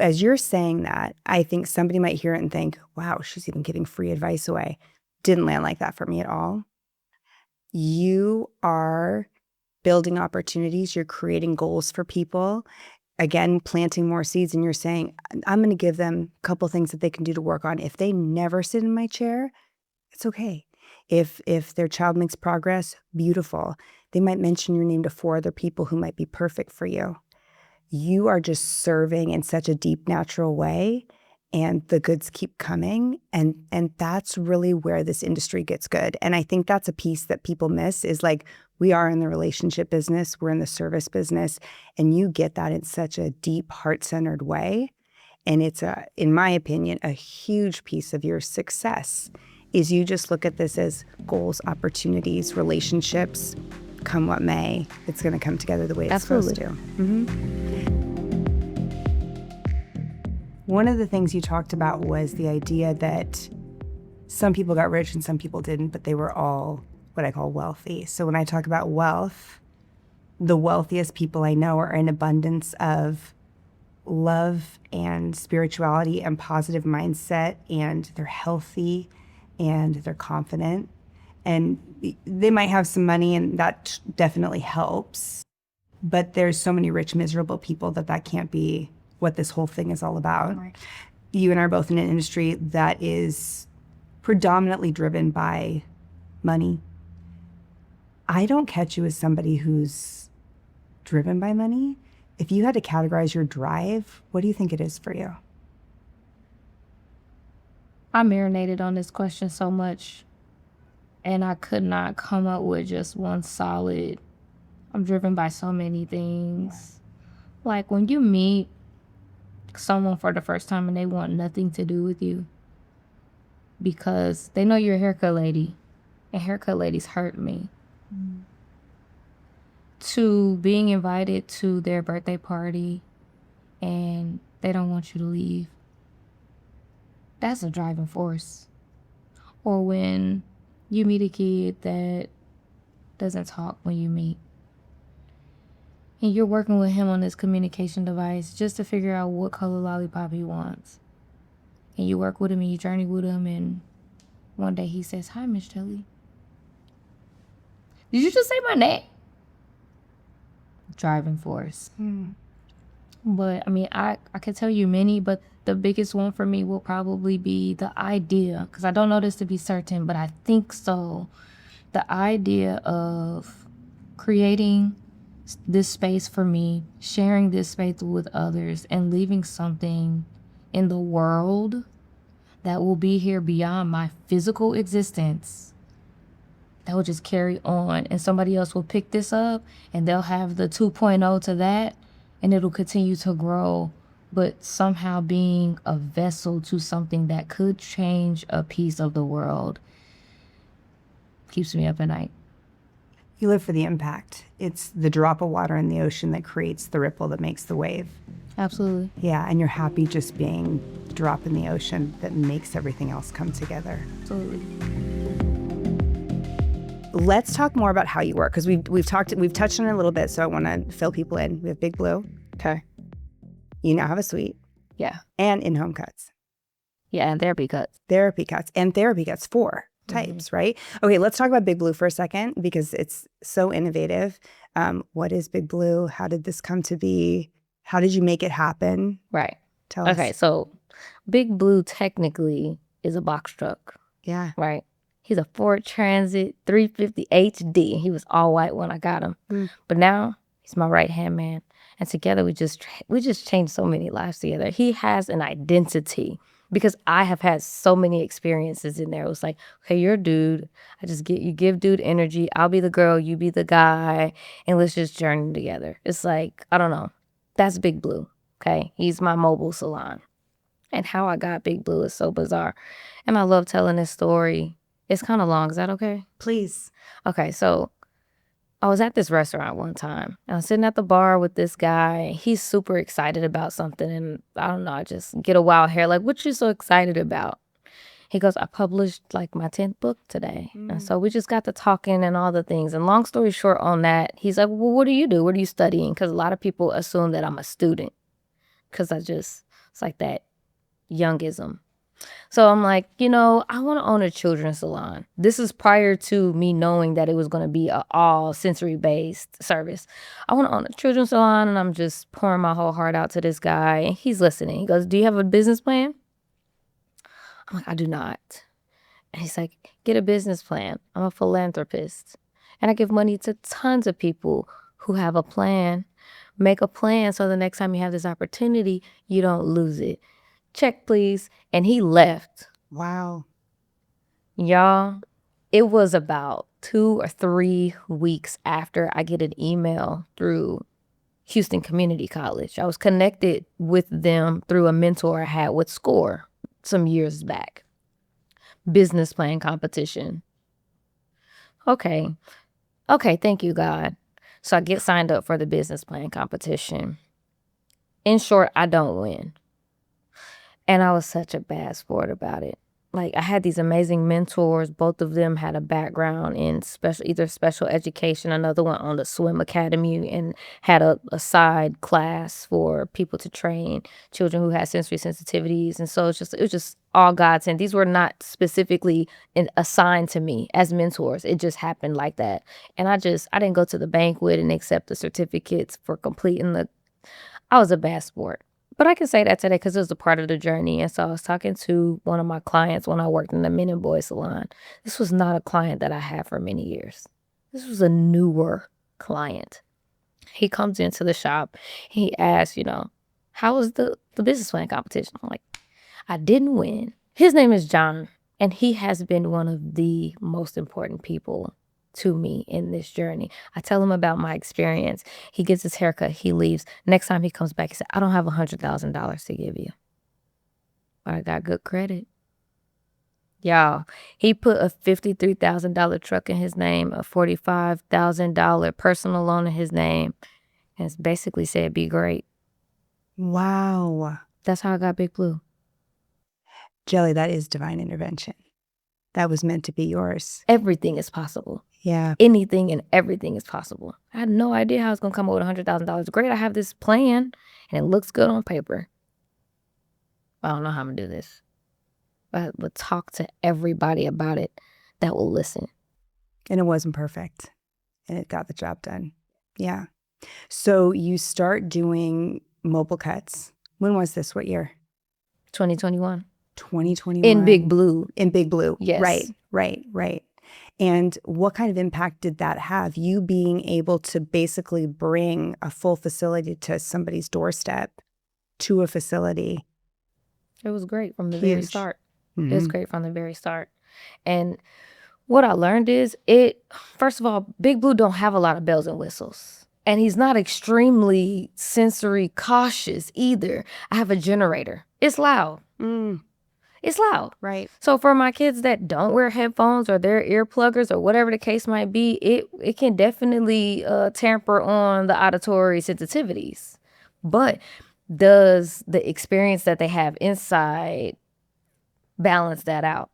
As you're saying that, I think somebody might hear it and think, wow, she's even giving free advice away. Didn't land like that for me at all. You are building opportunities. You're creating goals for people. Again, planting more seeds. And you're saying, I'm going to give them a couple things that they can do to work on. If they never sit in my chair, it's okay. If their child makes progress, beautiful. They might mention your name to 4 other people who might be perfect for you. You are just serving in such a deep, natural way, and the goods keep coming. And that's really where this industry gets good. And I think that's a piece that people miss, is like, we are in the relationship business, we're in the service business, and you get that in such a deep, heart-centered way. And it's, in my opinion, a huge piece of your success is you just look at this as goals, opportunities, relationships. Come what may, it's going to come together the way it's supposed to. One of the things you talked about was the idea that some people got rich and some people didn't, but they were all what I call wealthy. So when I talk about wealth, the wealthiest people I know are in abundance of love and spirituality and positive mindset, and they're healthy and they're confident. And they might have some money, and that definitely helps. But there's so many rich, miserable people that can't be what this whole thing is all about. Right. You and I are both in an industry that is predominantly driven by money. I don't catch you as somebody who's driven by money. If you had to categorize your drive, what do you think it is for you? I marinated on this question so much, and I could not come up with just one solid. I'm driven by so many things. Like when you meet someone for the first time and they want nothing to do with you because they know you're a haircut lady, and haircut ladies hurt me. To being invited to their birthday party and they don't want you to leave. That's a driving force. Or when you meet a kid that doesn't talk when you meet, and you're working with him on this communication device just to figure out what color lollipop he wants. And you work with him and you journey with him, and one day he says, "Hi, Miss Shelly. Did you just say my name?" Driving force. But I mean, I could tell you many, but the biggest one for me will probably be the idea, because I don't know this to be certain, but I think so. The idea of creating this space for me, sharing this space with others, and leaving something in the world that will be here beyond my physical existence, that will just carry on, and somebody else will pick this up and they'll have the 2.0 to that, and it'll continue to grow, but somehow being a vessel to something that could change a piece of the world keeps me up at night. You live for the impact. It's the drop of water in the ocean that creates the ripple that makes the wave. Absolutely. Yeah, and you're happy just being the drop in the ocean that makes everything else come together. Absolutely. Let's talk more about how you work, because we've touched on it a little bit, so I want to fill people in. We have Big Blue. Okay. You now have a suite. Yeah. And in-home cuts. Yeah, and therapy cuts. Therapy cuts. And therapy cuts, 4 types, right? Okay, let's talk about Big Blue for a second, because it's so innovative. What is Big Blue? How did this come to be? How did you make it happen? Right. Tell us. Okay, so Big Blue technically is a box truck. Yeah. Right. He's a Ford Transit 350 HD. He was all white when I got him. But now he's my right-hand man. And together we just changed so many lives together. He has an identity, because I have had so many experiences in there. It was like, okay, you're a dude. You give dude energy. I'll be the girl, you be the guy, and let's just journey together. It's like, I don't know. That's Big Blue, okay? He's my mobile salon. And how I got Big Blue is so bizarre. And I love telling this story. It's kind of long. Is that okay? Please. Okay, so I was at this restaurant one time. I was sitting at the bar with this guy. He's super excited about something. And I don't know, I just get a wild hair. Like, what you so excited about? He goes, I published like my 10th book today. And so we just got to talking and all the things. And long story short on that, he's like, well, what do you do? What are you studying? Because a lot of people assume that I'm a student. Because it's like that youngism. So I'm like, I want to own a children's salon. This is prior to me knowing that it was going to be an all sensory-based service. I want to own a children's salon, and I'm just pouring my whole heart out to this guy. And he's listening. He goes, do you have a business plan? I'm like, I do not. And he's like, get a business plan. I'm a philanthropist. And I give money to tons of people who have a plan. Make a plan so the next time you have this opportunity, you don't lose it. Check, please. And he left. Wow. Y'all, it was about 2 or 3 weeks after I get an email through Houston Community College. I was connected with them through a mentor I had with SCORE some years back. Business plan competition. Okay, thank you, God. So I get signed up for the business plan competition. In short, I don't win. And I was such a bad sport about it. like I had these amazing mentors. Both of them had a background in either special education, another one on the swim academy, and had a side class for people to train children who had sensory sensitivities. And so it was just all godsend. These were not specifically assigned to me as mentors. It just happened like that. And I didn't go to the banquet and accept the certificates for completing I was a bad sport. But I can say that today because it was a part of the journey. And so I was talking to one of my clients when I worked in the men and boys salon. This was not a client that I had for many years. This was a newer client. He comes into the shop. He asks, how was the business plan competition? I'm like, I didn't win. His name is John, and he has been one of the most important people to me in this journey. I tell him about my experience. He gets his haircut. He leaves. Next time he comes back, he said, I don't have $100,000 to give you, but I got good credit. Y'all, he put a $53,000 truck in his name, a $45,000 personal loan in his name, and it's basically said, be great. Wow. That's how I got Big Blue. Jelly, that is divine intervention. That was meant to be yours. Everything is possible. Yeah. Anything and everything is possible. I had no idea how I was going to come up with $100,000. Great, I have this plan, and it looks good on paper. I don't know how I'm going to do this. But talk to everybody about it that will listen. And it wasn't perfect. And it got the job done. Yeah. So you start doing mobile cuts. When was this? What year? 2021. 2021. In Big Blue. In Big Blue. Yes. Right. And what kind of impact did that have? You being able to basically bring a full facility to somebody's doorstep, to a facility. It was great from the very start. Mm-hmm. It was great from the very start. And what I learned is first of all, Big Blue don't have a lot of bells and whistles. And he's not extremely sensory cautious either. I have a generator. It's loud. It's loud. Right. So for my kids that don't wear headphones or their ear pluggers or whatever the case might be, it can definitely tamper on the auditory sensitivities. But does the experience that they have inside balance that out?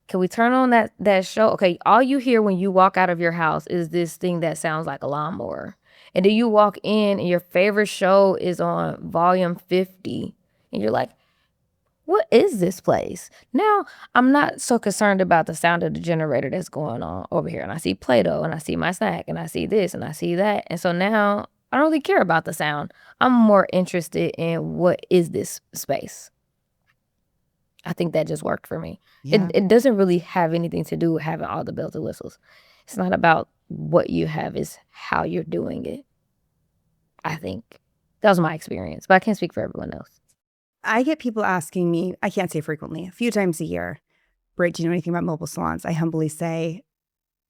Can we turn on that show? Okay, all you hear when you walk out of your house is this thing that sounds like a lawnmower. And then you walk in and your favorite show is on volume 50. And you're like, what is this place? Now, I'm not so concerned about the sound of the generator that's going on over here. And I see Play-Doh and I see my snack and I see this and I see that. And so now I don't really care about the sound. I'm more interested in what is this space. I think that just worked for me. Yeah. It doesn't really have anything to do with having all the bells and whistles. It's not about what you have, it's how you're doing it. I think that was my experience, but I can't speak for everyone else. I get people asking me, I can't say frequently, a few times a year, Britt, do you know anything about mobile salons? I humbly say,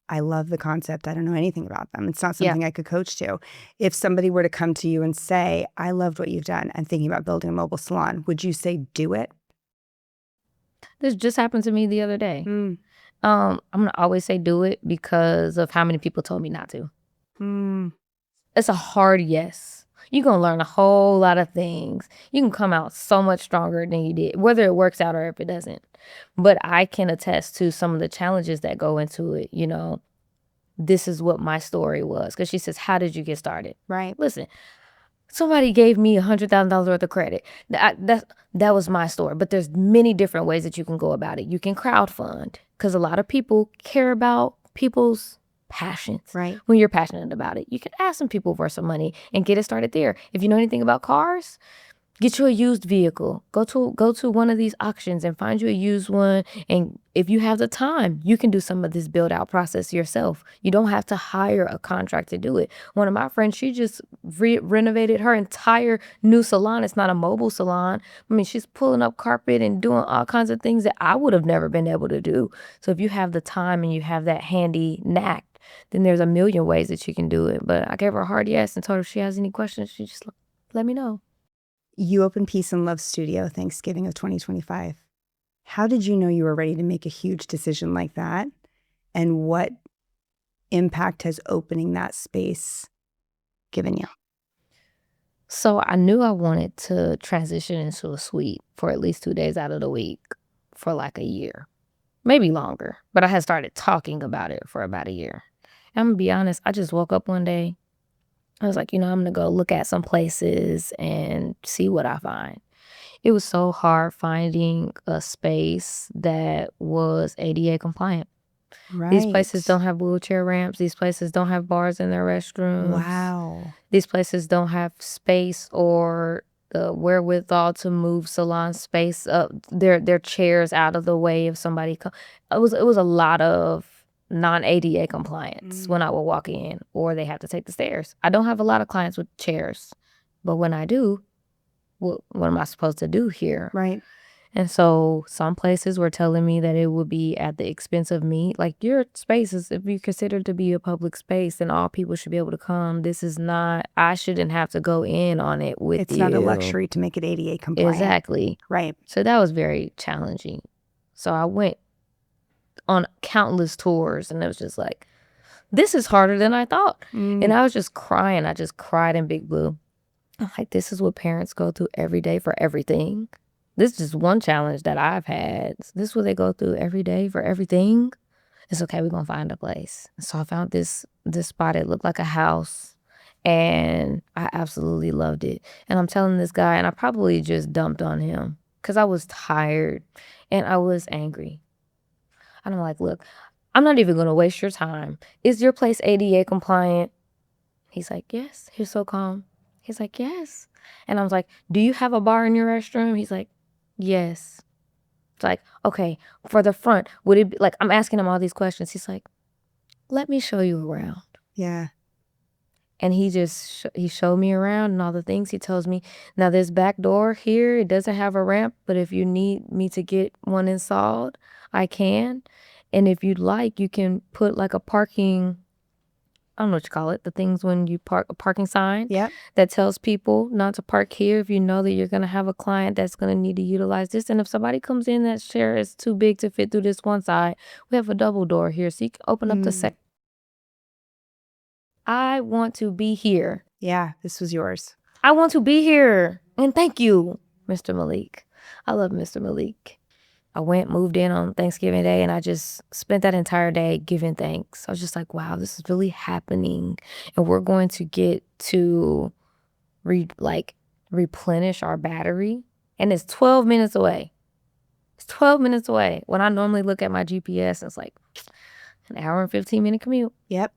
I love the concept. I don't know anything about them. It's not something I could coach to. If somebody were to come to you and say, I loved what you've done, I'm thinking about building a mobile salon, would you say do it? This just happened to me the other day. I'm going to always say do it because of how many people told me not to. It's a hard yes. You're going to learn a whole lot of things. You can come out so much stronger than you did, whether it works out or if it doesn't. But I can attest to some of the challenges that go into it. This is what my story was. Because she says, how did you get started? Right. Listen, somebody gave me $100,000 worth of credit. That was my story. But there's many different ways that you can go about it. You can crowdfund because a lot of people care about people's passions. Right. When you're passionate about it, you can ask some people for some money and get it started there. If you know anything about cars, get you a used vehicle. Go to one of these auctions and find you a used one. And if you have the time, you can do some of this build out process yourself. You don't have to hire a contract to do it. One of my friends, she just renovated her entire new salon. It's not a mobile salon. I mean, she's pulling up carpet and doing all kinds of things that I would have never been able to do. So if you have the time and you have that handy knack, then there's a million ways that you can do it. But I gave her a hard yes and told her if she has any questions, she just let me know. You opened Peace and Love Studio Thanksgiving of 2025. How did you know you were ready to make a huge decision like that? And what impact has opening that space given you? So I knew I wanted to transition into a suite for at least 2 days out of the week for like a year, maybe longer, but I had started talking about it for about a year. I'm gonna be honest, I just woke up one day. I was like, I'm gonna go look at some places and see what I find. It was so hard finding a space that was ADA compliant. These places don't have wheelchair ramps. These places don't have bars in their restrooms. Wow. These places don't have space or the wherewithal to move salon space up their chairs out of the way if somebody it was a lot of non-ADA compliance when I would walk in, or they have to take the stairs. I don't have a lot of clients with chairs, but when I do, what am I supposed to do here? Right. And so some places were telling me that it would be at the expense of me. Like, your space is, if you consider it to be a public space, then all people should be able to come. This is not, I shouldn't have to go in on it with you. It's not a luxury to make it ADA compliant. Exactly. Right. So that was very challenging. So I went on countless tours, and it was just like, this is harder than I thought. And I was just crying. I just cried in Big Blue. I'm like, this is what parents go through every day for everything. This is just one challenge that I've had. This is what they go through every day for everything. It's okay, we're gonna find a place. So I found this spot. It looked like a house, and I absolutely loved it. And I'm telling this guy, and I probably just dumped on him because I was tired and I was angry. And I'm like, look, I'm not even gonna waste your time. Is your place ADA compliant? He's like, yes. He was so calm. He's like, yes. And I was like, do you have a bar in your restroom? He's like, yes. It's like, okay, for the front, would it be like, I'm asking him all these questions. He's like, let me show you around. Yeah. And he just, he showed me around and all the things. He tells me, now this back door here, it doesn't have a ramp, but if you need me to get one installed, I can. And if you'd like, you can put like a parking, I don't know what you call it, the things when you park, a parking sign that tells people not to park here if you know that you're going to have a client that's going to need to utilize this. And if somebody comes in, that chair is too big to fit through this one side, we have a double door here, so you can open up the second. I want to be here. Yeah, this was yours. I want to be here. And thank you, Mr. Malik. I love Mr. Malik. I moved in on Thanksgiving Day, and I just spent that entire day giving thanks. I was just like, wow, this is really happening. And we're going to get to replenish our battery. And it's 12 minutes away. It's 12 minutes away. When I normally look at my GPS, it's like an hour and 15-minute commute. Yep.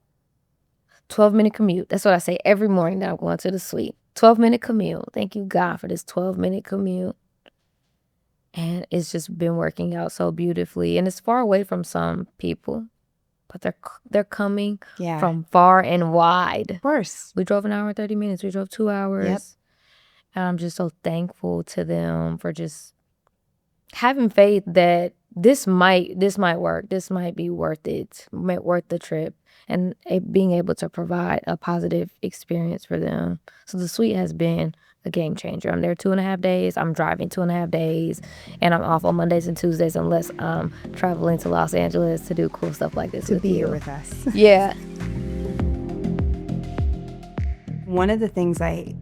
12-minute commute. That's what I say every morning that I'm going to the suite. 12-minute commute. Thank you, God, for this 12-minute commute. And it's just been working out so beautifully. And it's far away from some people, but they're coming from far and wide. Of course. We drove an hour and 30 minutes. We drove 2 hours. Yep. And I'm just so thankful to them for just having faith that this might work. This might be worth it, worth the trip, and being able to provide a positive experience for them. So the suite has been a game changer. I'm there 2.5 days. I'm driving 2.5 days, and I'm off on Mondays and Tuesdays unless I'm traveling to Los Angeles to do cool stuff like this to with be you. Here with us. Yeah. One of the things I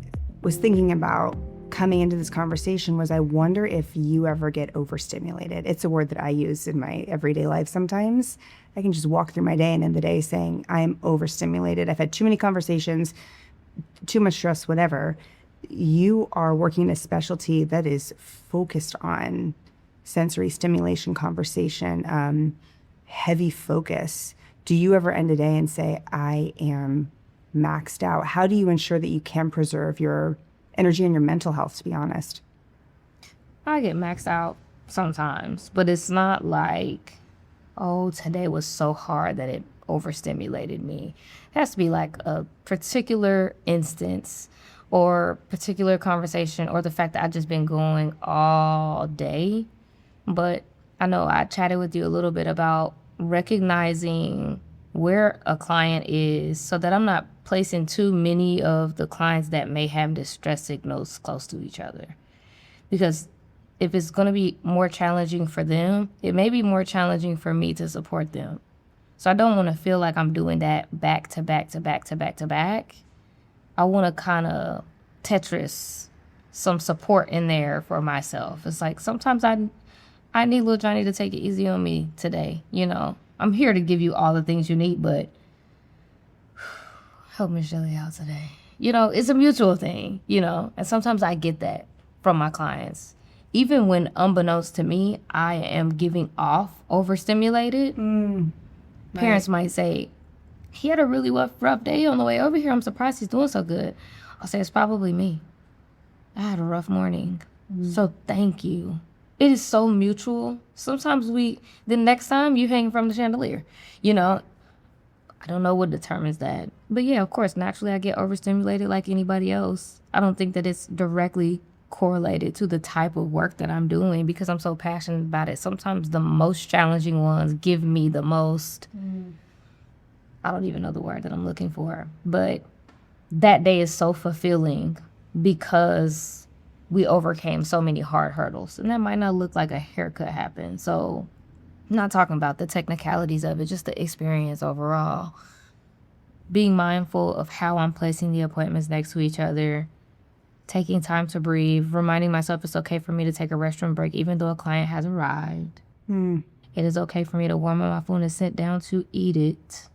was thinking about coming into this conversation was I wonder if you ever get overstimulated. It's a word that I use in my everyday life sometimes. I can just walk through my day and end the day saying I'm overstimulated. I've had too many conversations, too much stress, whatever. You are working in a specialty that is focused on sensory stimulation, conversation, heavy focus. Do you ever end a day and say, I am maxed out? How do you ensure that you can preserve your energy and your mental health, to be honest? I get maxed out sometimes, but it's not like, oh, today was so hard that it overstimulated me. It has to be like a particular instance or particular conversation, or the fact that I've just been going all day. But I know I chatted with you a little bit about recognizing where a client is so that I'm not placing too many of the clients that may have distress signals close to each other. Because if it's going to be more challenging for them, it may be more challenging for me to support them. So I don't want to feel like I'm doing that back to back to back to back to back. I want to kind of Tetris some support in there for myself. It's like sometimes I I need little Johnny to take it easy on me today. I'm here to give you all the things you need, but help Miss Shelly out today. It's a mutual thing, and sometimes I get that from my clients. Even when unbeknownst to me, I am giving off overstimulated, parents might say, he had a really rough day on the way over here. I'm surprised he's doing so good. I'll say, it's probably me. I had a rough morning. So thank you. It is so mutual. Sometimes the next time you hang from the chandelier, I don't know what determines that. But yeah, of course, naturally I get overstimulated like anybody else. I don't think that it's directly correlated to the type of work that I'm doing because I'm so passionate about it. Sometimes the most challenging ones give me the most, I don't even know the word that I'm looking for, but that day is so fulfilling because we overcame so many hard hurdles. And that might not look like a haircut happened. So I'm not talking about the technicalities of it, just the experience overall. Being mindful of how I'm placing the appointments next to each other, taking time to breathe, reminding myself it's okay for me to take a restroom break even though a client has arrived. It is okay for me to warm up my food and sit down to eat it.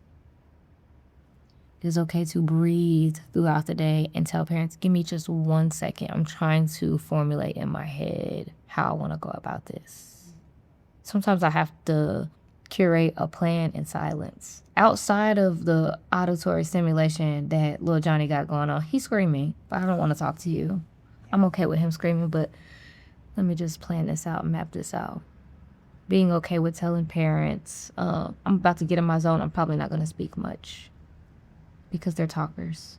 It is okay to breathe throughout the day and tell parents, give me just 1 second. I'm trying to formulate in my head how I want to go about this. Sometimes I have to curate a plan in silence. Outside of the auditory stimulation that little Johnny got going on, he's screaming, but I don't want to talk to you. I'm okay with him screaming, but let me just plan this out, map this out. Being okay with telling parents, I'm about to get in my zone, I'm probably not going to speak much. Because they're talkers.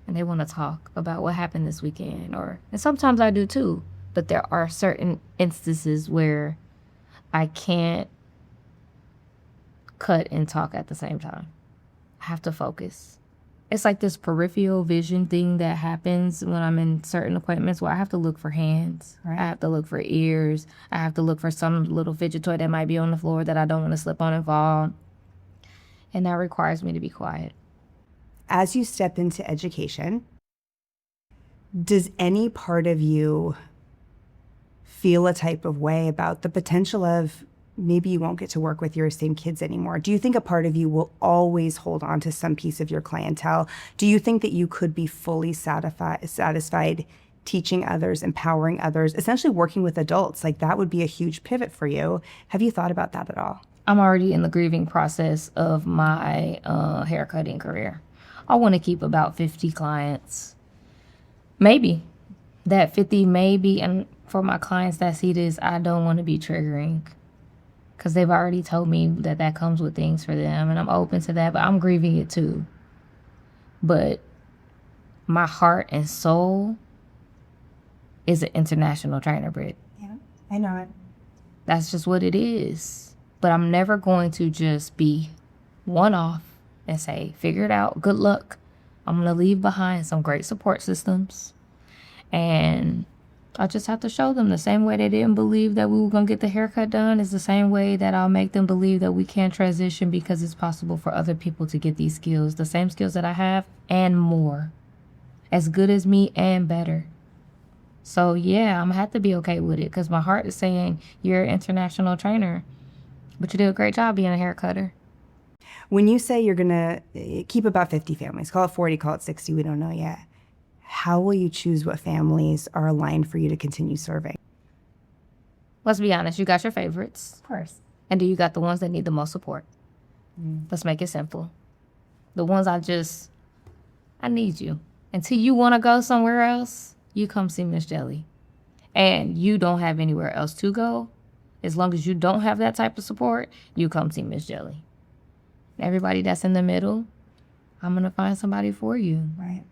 And they want to talk about what happened this weekend. And sometimes I do too. But there are certain instances where I can't cut and talk at the same time. I have to focus. It's like this peripheral vision thing that happens when I'm in certain appointments where I have to look for hands. Right. I have to look for ears. I have to look for some little fidget toy that might be on the floor that I don't want to slip on and fall. And that requires me to be quiet. As you step into education, does any part of you feel a type of way about the potential of maybe you won't get to work with your same kids anymore? Do you think a part of you will always hold on to some piece of your clientele? Do you think that you could be fully satisfied teaching others, empowering others, essentially working with adults? Like that would be a huge pivot for you. Have you thought about that at all? I'm already in the grieving process of my haircutting career. I want to keep about 50 clients. Maybe. That 50 maybe, and for my clients that see this, I don't want to be triggering. Because they've already told me that comes with things for them, and I'm open to that, but I'm grieving it too. But my heart and soul is an international trainer, Britt. Yeah, I know it. That's just what it is. But I'm never going to just be one-off and say, figure it out, good luck. I'm going to leave behind some great support systems. And I just have to show them the same way they didn't believe that we were going to get the haircut done is the same way that I'll make them believe that we can transition because it's possible for other people to get these skills, the same skills that I have and more. As good as me and better. So yeah, I'm going to have to be okay with it because my heart is saying you're an international trainer. But you do a great job being a hair cutter. When you say you're going to keep about 50 families, call it 40, call it 60, we don't know yet. How will you choose what families are aligned for you to continue serving? Let's be honest, you got your favorites. Of course. And then you got the ones that need the most support. Let's make it simple. The ones I need you. Until you want to go somewhere else, you come see Miss Jelly. And you don't have anywhere else to go. As long as you don't have that type of support, you come see Miss Jelly. Everybody that's in the middle, I'm going to find somebody for you. Right.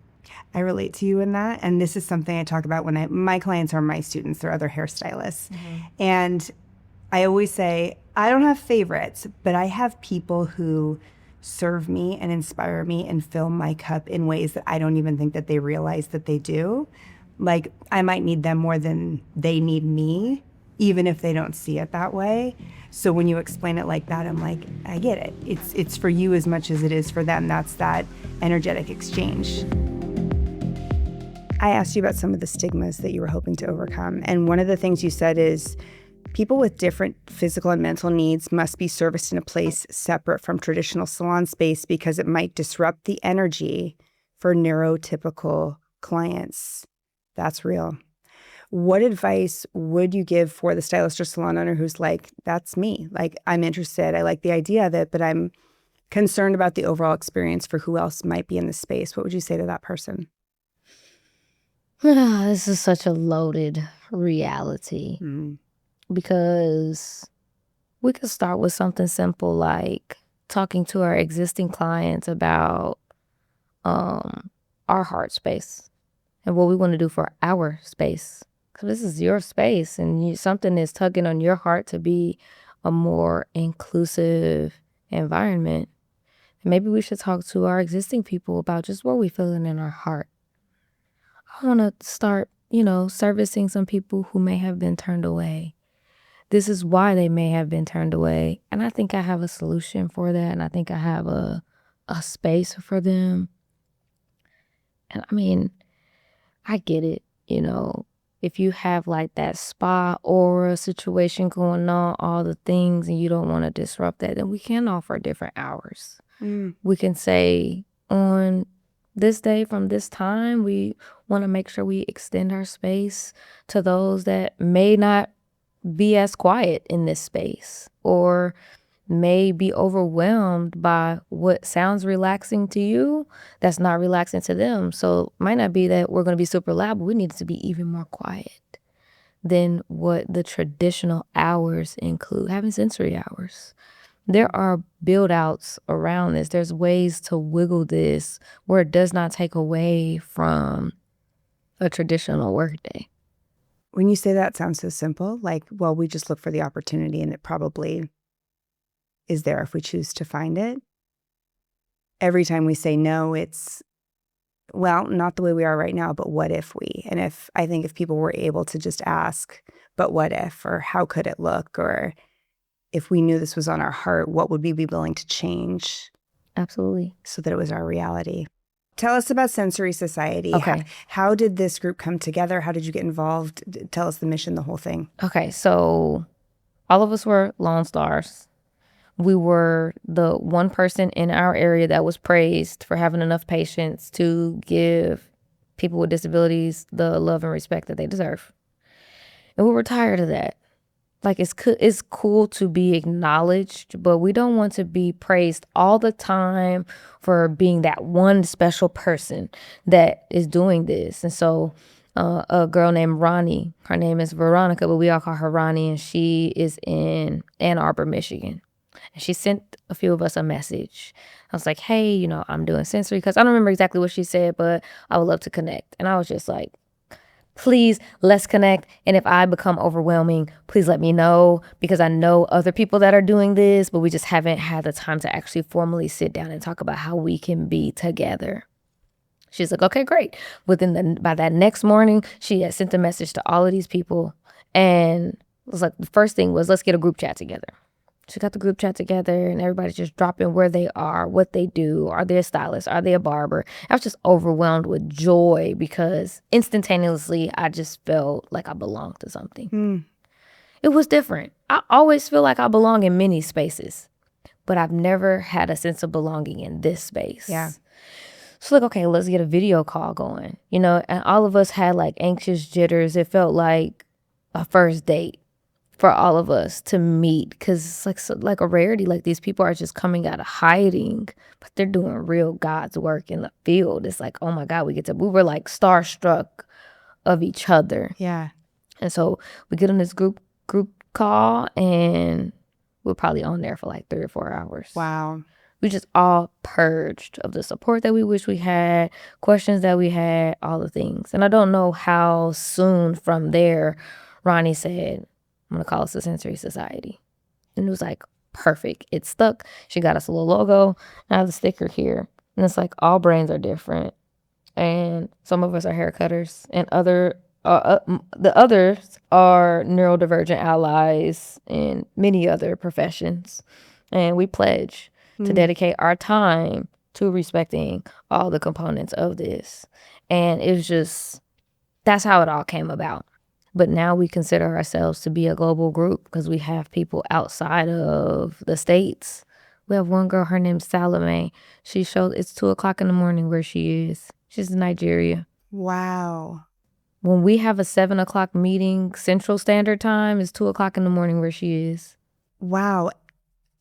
I relate to you in that. And this is something I talk about when my clients are my students. They're other hairstylists. And I always say, I don't have favorites, but I have people who serve me and inspire me and fill my cup in ways that I don't even think that they realize that they do. Like I might need them more than they need me, even if they don't see it that way. So when you explain it like that, I'm like, I get it. It's for you as much as it is for them. That's that energetic exchange. I asked you about some of the stigmas that you were hoping to overcome. And one of the things you said is People with different physical and mental needs must be serviced in a place separate from traditional salon space because it might disrupt the energy for neurotypical clients. That's real. What advice would you give for the stylist or salon owner who's like, that's me. Like, I'm interested. I like the idea of it, but I'm concerned about the overall experience for who else might be in the space. What would you say to that person? This is such a loaded reality because we could start with something simple like talking to our existing clients about our heart space and what we want to do for our space. Because this is your space and something is tugging on your heart to be a more inclusive environment. And maybe we should talk to our existing people about just what we're feeling in our heart. I want to start, servicing some people who may have been turned away. This is why they may have been turned away. And I think I have a solution for that. And I think I have a space for them. And I mean, I get it, if you have like that spa aura situation going on, all the things, and you don't want to disrupt that, then we can offer different hours. We can say on this day from this time, we want to make sure we extend our space to those that may not be as quiet in this space or may be overwhelmed by what sounds relaxing to you that's not relaxing to them. So it might not be that we're going to be super loud, but we need it to be even more quiet than what the traditional hours include, having sensory hours. There are build outs around this. There's ways to wiggle this where it does not take away from a traditional workday. When you say that, it sounds so simple. Like, well, we just look for the opportunity and it probably is there if we choose to find it. Every time we say no, it's, well, not the way we are right now, but what if we? And I think if people were able to just ask, but what if, or how could it look, or if we knew this was on our heart, what would we be willing to change? Absolutely. So that it was our reality. Tell us about Sensory Society. Okay. How did this group come together? How did you get involved? Tell us the mission, the whole thing. Okay, so all of us were Lone Stars. We were the one person in our area that was praised for having enough patience to give people with disabilities the love and respect that they deserve. And we were tired of that. Like, it's cool to be acknowledged, but we don't want to be praised all the time for being that one special person that is doing this. And so a girl named Ronnie, her name is Veronica, but we all call her Ronnie, and she is in Ann Arbor, Michigan. And she sent a few of us a message. I was like, hey, I'm doing sensory, because I don't remember exactly what she said, but I would love to connect. And I was just like, please, let's connect. And if I become overwhelming, please let me know, because I know other people that are doing this, but we just haven't had the time to actually formally sit down and talk about how we can be together. She's like, okay, great. By that next morning, she had sent a message to all of these people. And it was like, the first thing was, let's get a group chat together. She got the group chat together and everybody's just dropping where they are, what they do. Are they a stylist? Are they a barber? I was just overwhelmed with joy because instantaneously I just felt like I belonged to something. It was different. I always feel like I belong in many spaces, but I've never had a sense of belonging in this space. Yeah. So like, okay, let's get a video call going, and all of us had like anxious jitters. It felt like a first date for all of us to meet, because it's like a rarity. Like, these people are just coming out of hiding, but they're doing real God's work in the field. It's like, oh my God, we were like starstruck of each other. Yeah. And so we get on this group call, and we're probably on there for like 3 or 4 hours. Wow. We just all purged of the support that we wish we had, questions that we had, all the things. And I don't know how soon from there Ronnie said, I'm going to call us the Sensory Society. And it was like, perfect. It stuck. She got us a little logo. I have the sticker here. And it's like, all brains are different. And some of us are hair cutters, and the others are neurodivergent allies in many other professions. And we pledge to dedicate our time to respecting all the components of this. And it was just, that's how it all came about. But now we consider ourselves to be a global group because we have people outside of the States. We have one girl, her name's Salome. She showed it's 2:00 in the morning where she is. She's in Nigeria. Wow. When we have a 7:00 meeting Central Standard Time, it's 2:00 in the morning where she is. Wow.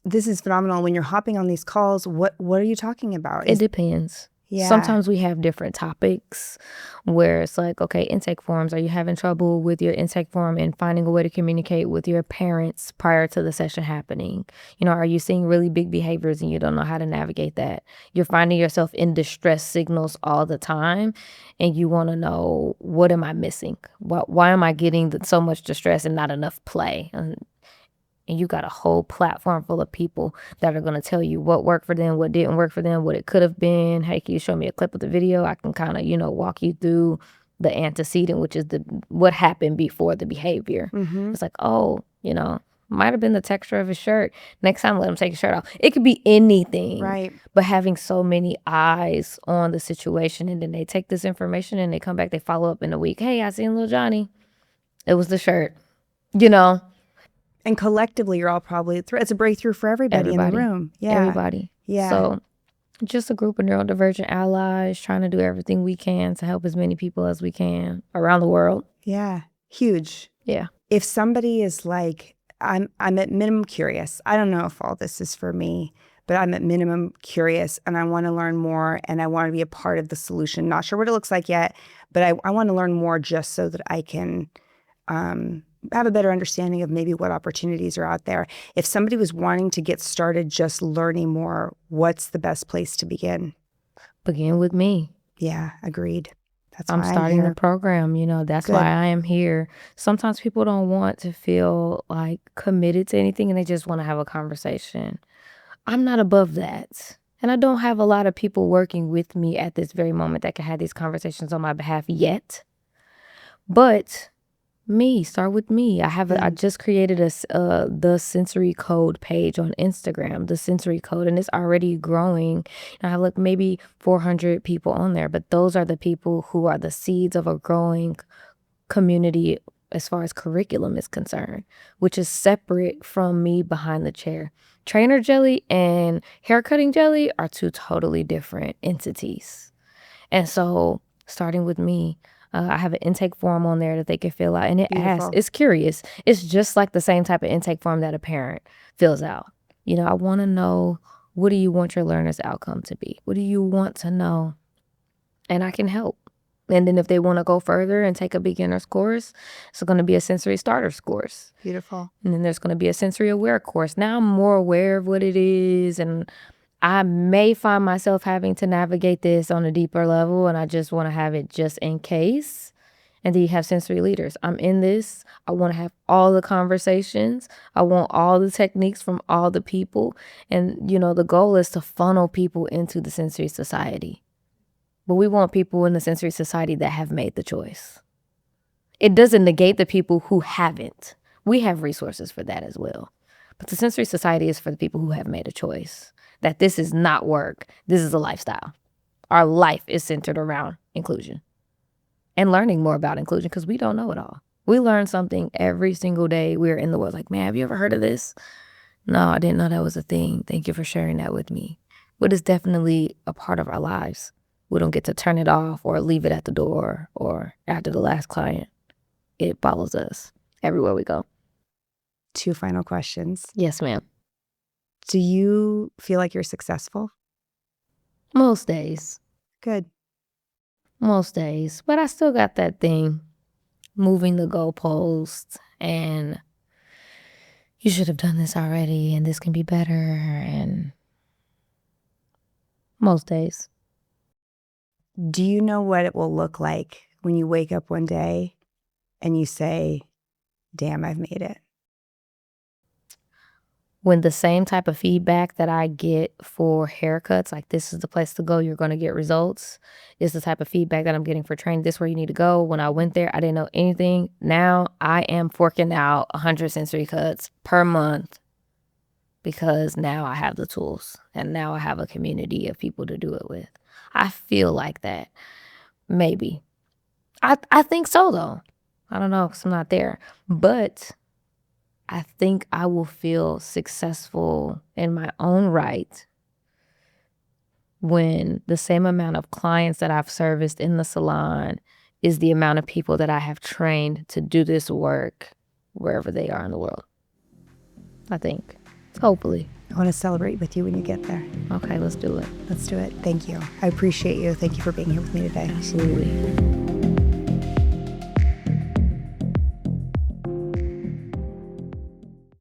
This is phenomenal. When you're hopping on these calls, what are you talking about? It depends. Yeah. Sometimes we have different topics where it's like, okay, intake forms. Are you having trouble with your intake form and finding a way to communicate with your parents prior to the session happening? You know, are you seeing really big behaviors and you don't know how to navigate that? You're finding yourself in distress signals all the time and you want to know, what am I missing? Why am I getting so much distress and not enough play? And you got a whole platform full of people that are going to tell you what worked for them, what didn't work for them, what it could have been. Hey, can you show me a clip of the video? I can kind of, walk you through the antecedent, which is what happened before the behavior. It's like, oh, might have been the texture of his shirt. Next time, let him take his shirt off. It could be anything. Right. But having so many eyes on the situation, and then they take this information and they come back, they follow up in a week. Hey, I seen little Johnny. It was the shirt, And collectively, you're all probably it's a breakthrough for everybody in the room. Yeah. Everybody. Yeah. So just a group of neurodivergent allies trying to do everything we can to help as many people as we can around the world. Yeah. Huge. Yeah. If somebody is like, I'm at minimum curious. I don't know if all this is for me, but I'm at minimum curious and I want to learn more and I want to be a part of the solution. Not sure what it looks like yet, but I want to learn more just so that I can have a better understanding of maybe what opportunities are out there. If somebody was wanting to get started just learning more, what's the best place to begin? Begin with me. Yeah, agreed. That's I'm why starting here. the program, that's Good. why I am here. Sometimes people don't want to feel like committed to anything and they just want to have a conversation. I'm not above that. And I don't have a lot of people working with me at this very moment that can have these conversations on my behalf yet. But start with me. I just created the sensory code page on Instagram, the sensory code, and it's already growing. I have like maybe 400 people on there, but those are the people who are the seeds of a growing community as far as curriculum is concerned, which is separate from me behind the chair. Trainer jelly and haircutting jelly are two totally different entities. And so starting with me, I have an intake form on there that they can fill out, and it asks, it's curious. It's just like the same type of intake form that a parent fills out. I want to know, what do you want your learner's outcome to be? What do you want to know? And I can help. And then if they want to go further and take a beginner's course, it's going to be a sensory starters course. Beautiful. And then there's going to be a sensory aware course. Now I'm more aware of what it is, and I may find myself having to navigate this on a deeper level, and I just want to have it just in case. And then you have sensory leaders. I'm in this. I want to have all the conversations. I want all the techniques from all the people. And, the goal is to funnel people into the sensory society. But we want people in the sensory society that have made the choice. It doesn't negate the people who haven't. We have resources for that as well. But the sensory society is for the people who have made a choice. That this is not work. This is a lifestyle. Our life is centered around inclusion and learning more about inclusion because we don't know it all. We learn something every single day we're in the world. Like, man, have you ever heard of this? No, I didn't know that was a thing. Thank you for sharing that with me. But it's definitely a part of our lives. We don't get to turn it off or leave it at the door or after the last client. It follows us everywhere we go. 2 final questions. Yes, ma'am. Do you feel like you're successful? Most days. Good. Most days. But I still got that thing, moving the goalposts, and you should have done this already, and this can be better, and most days. Do you know what it will look like when you wake up one day and you say, damn, I've made it? When the same type of feedback that I get for haircuts, like this is the place to go, you're going to get results, is the type of feedback that I'm getting for training. This is where you need to go. When I went there, I didn't know anything. Now I am forking out 100 sensory cuts per month because now I have the tools and now I have a community of people to do it with. I feel like that. Maybe. I think so, though. I don't know, because I'm not there. But I think I will feel successful in my own right when the same amount of clients that I've serviced in the salon is the amount of people that I have trained to do this work wherever they are in the world. I think. Hopefully. I want to celebrate with you when you get there. Okay, let's do it. Let's do it. Thank you. I appreciate you. Thank you for being here with me today. Absolutely.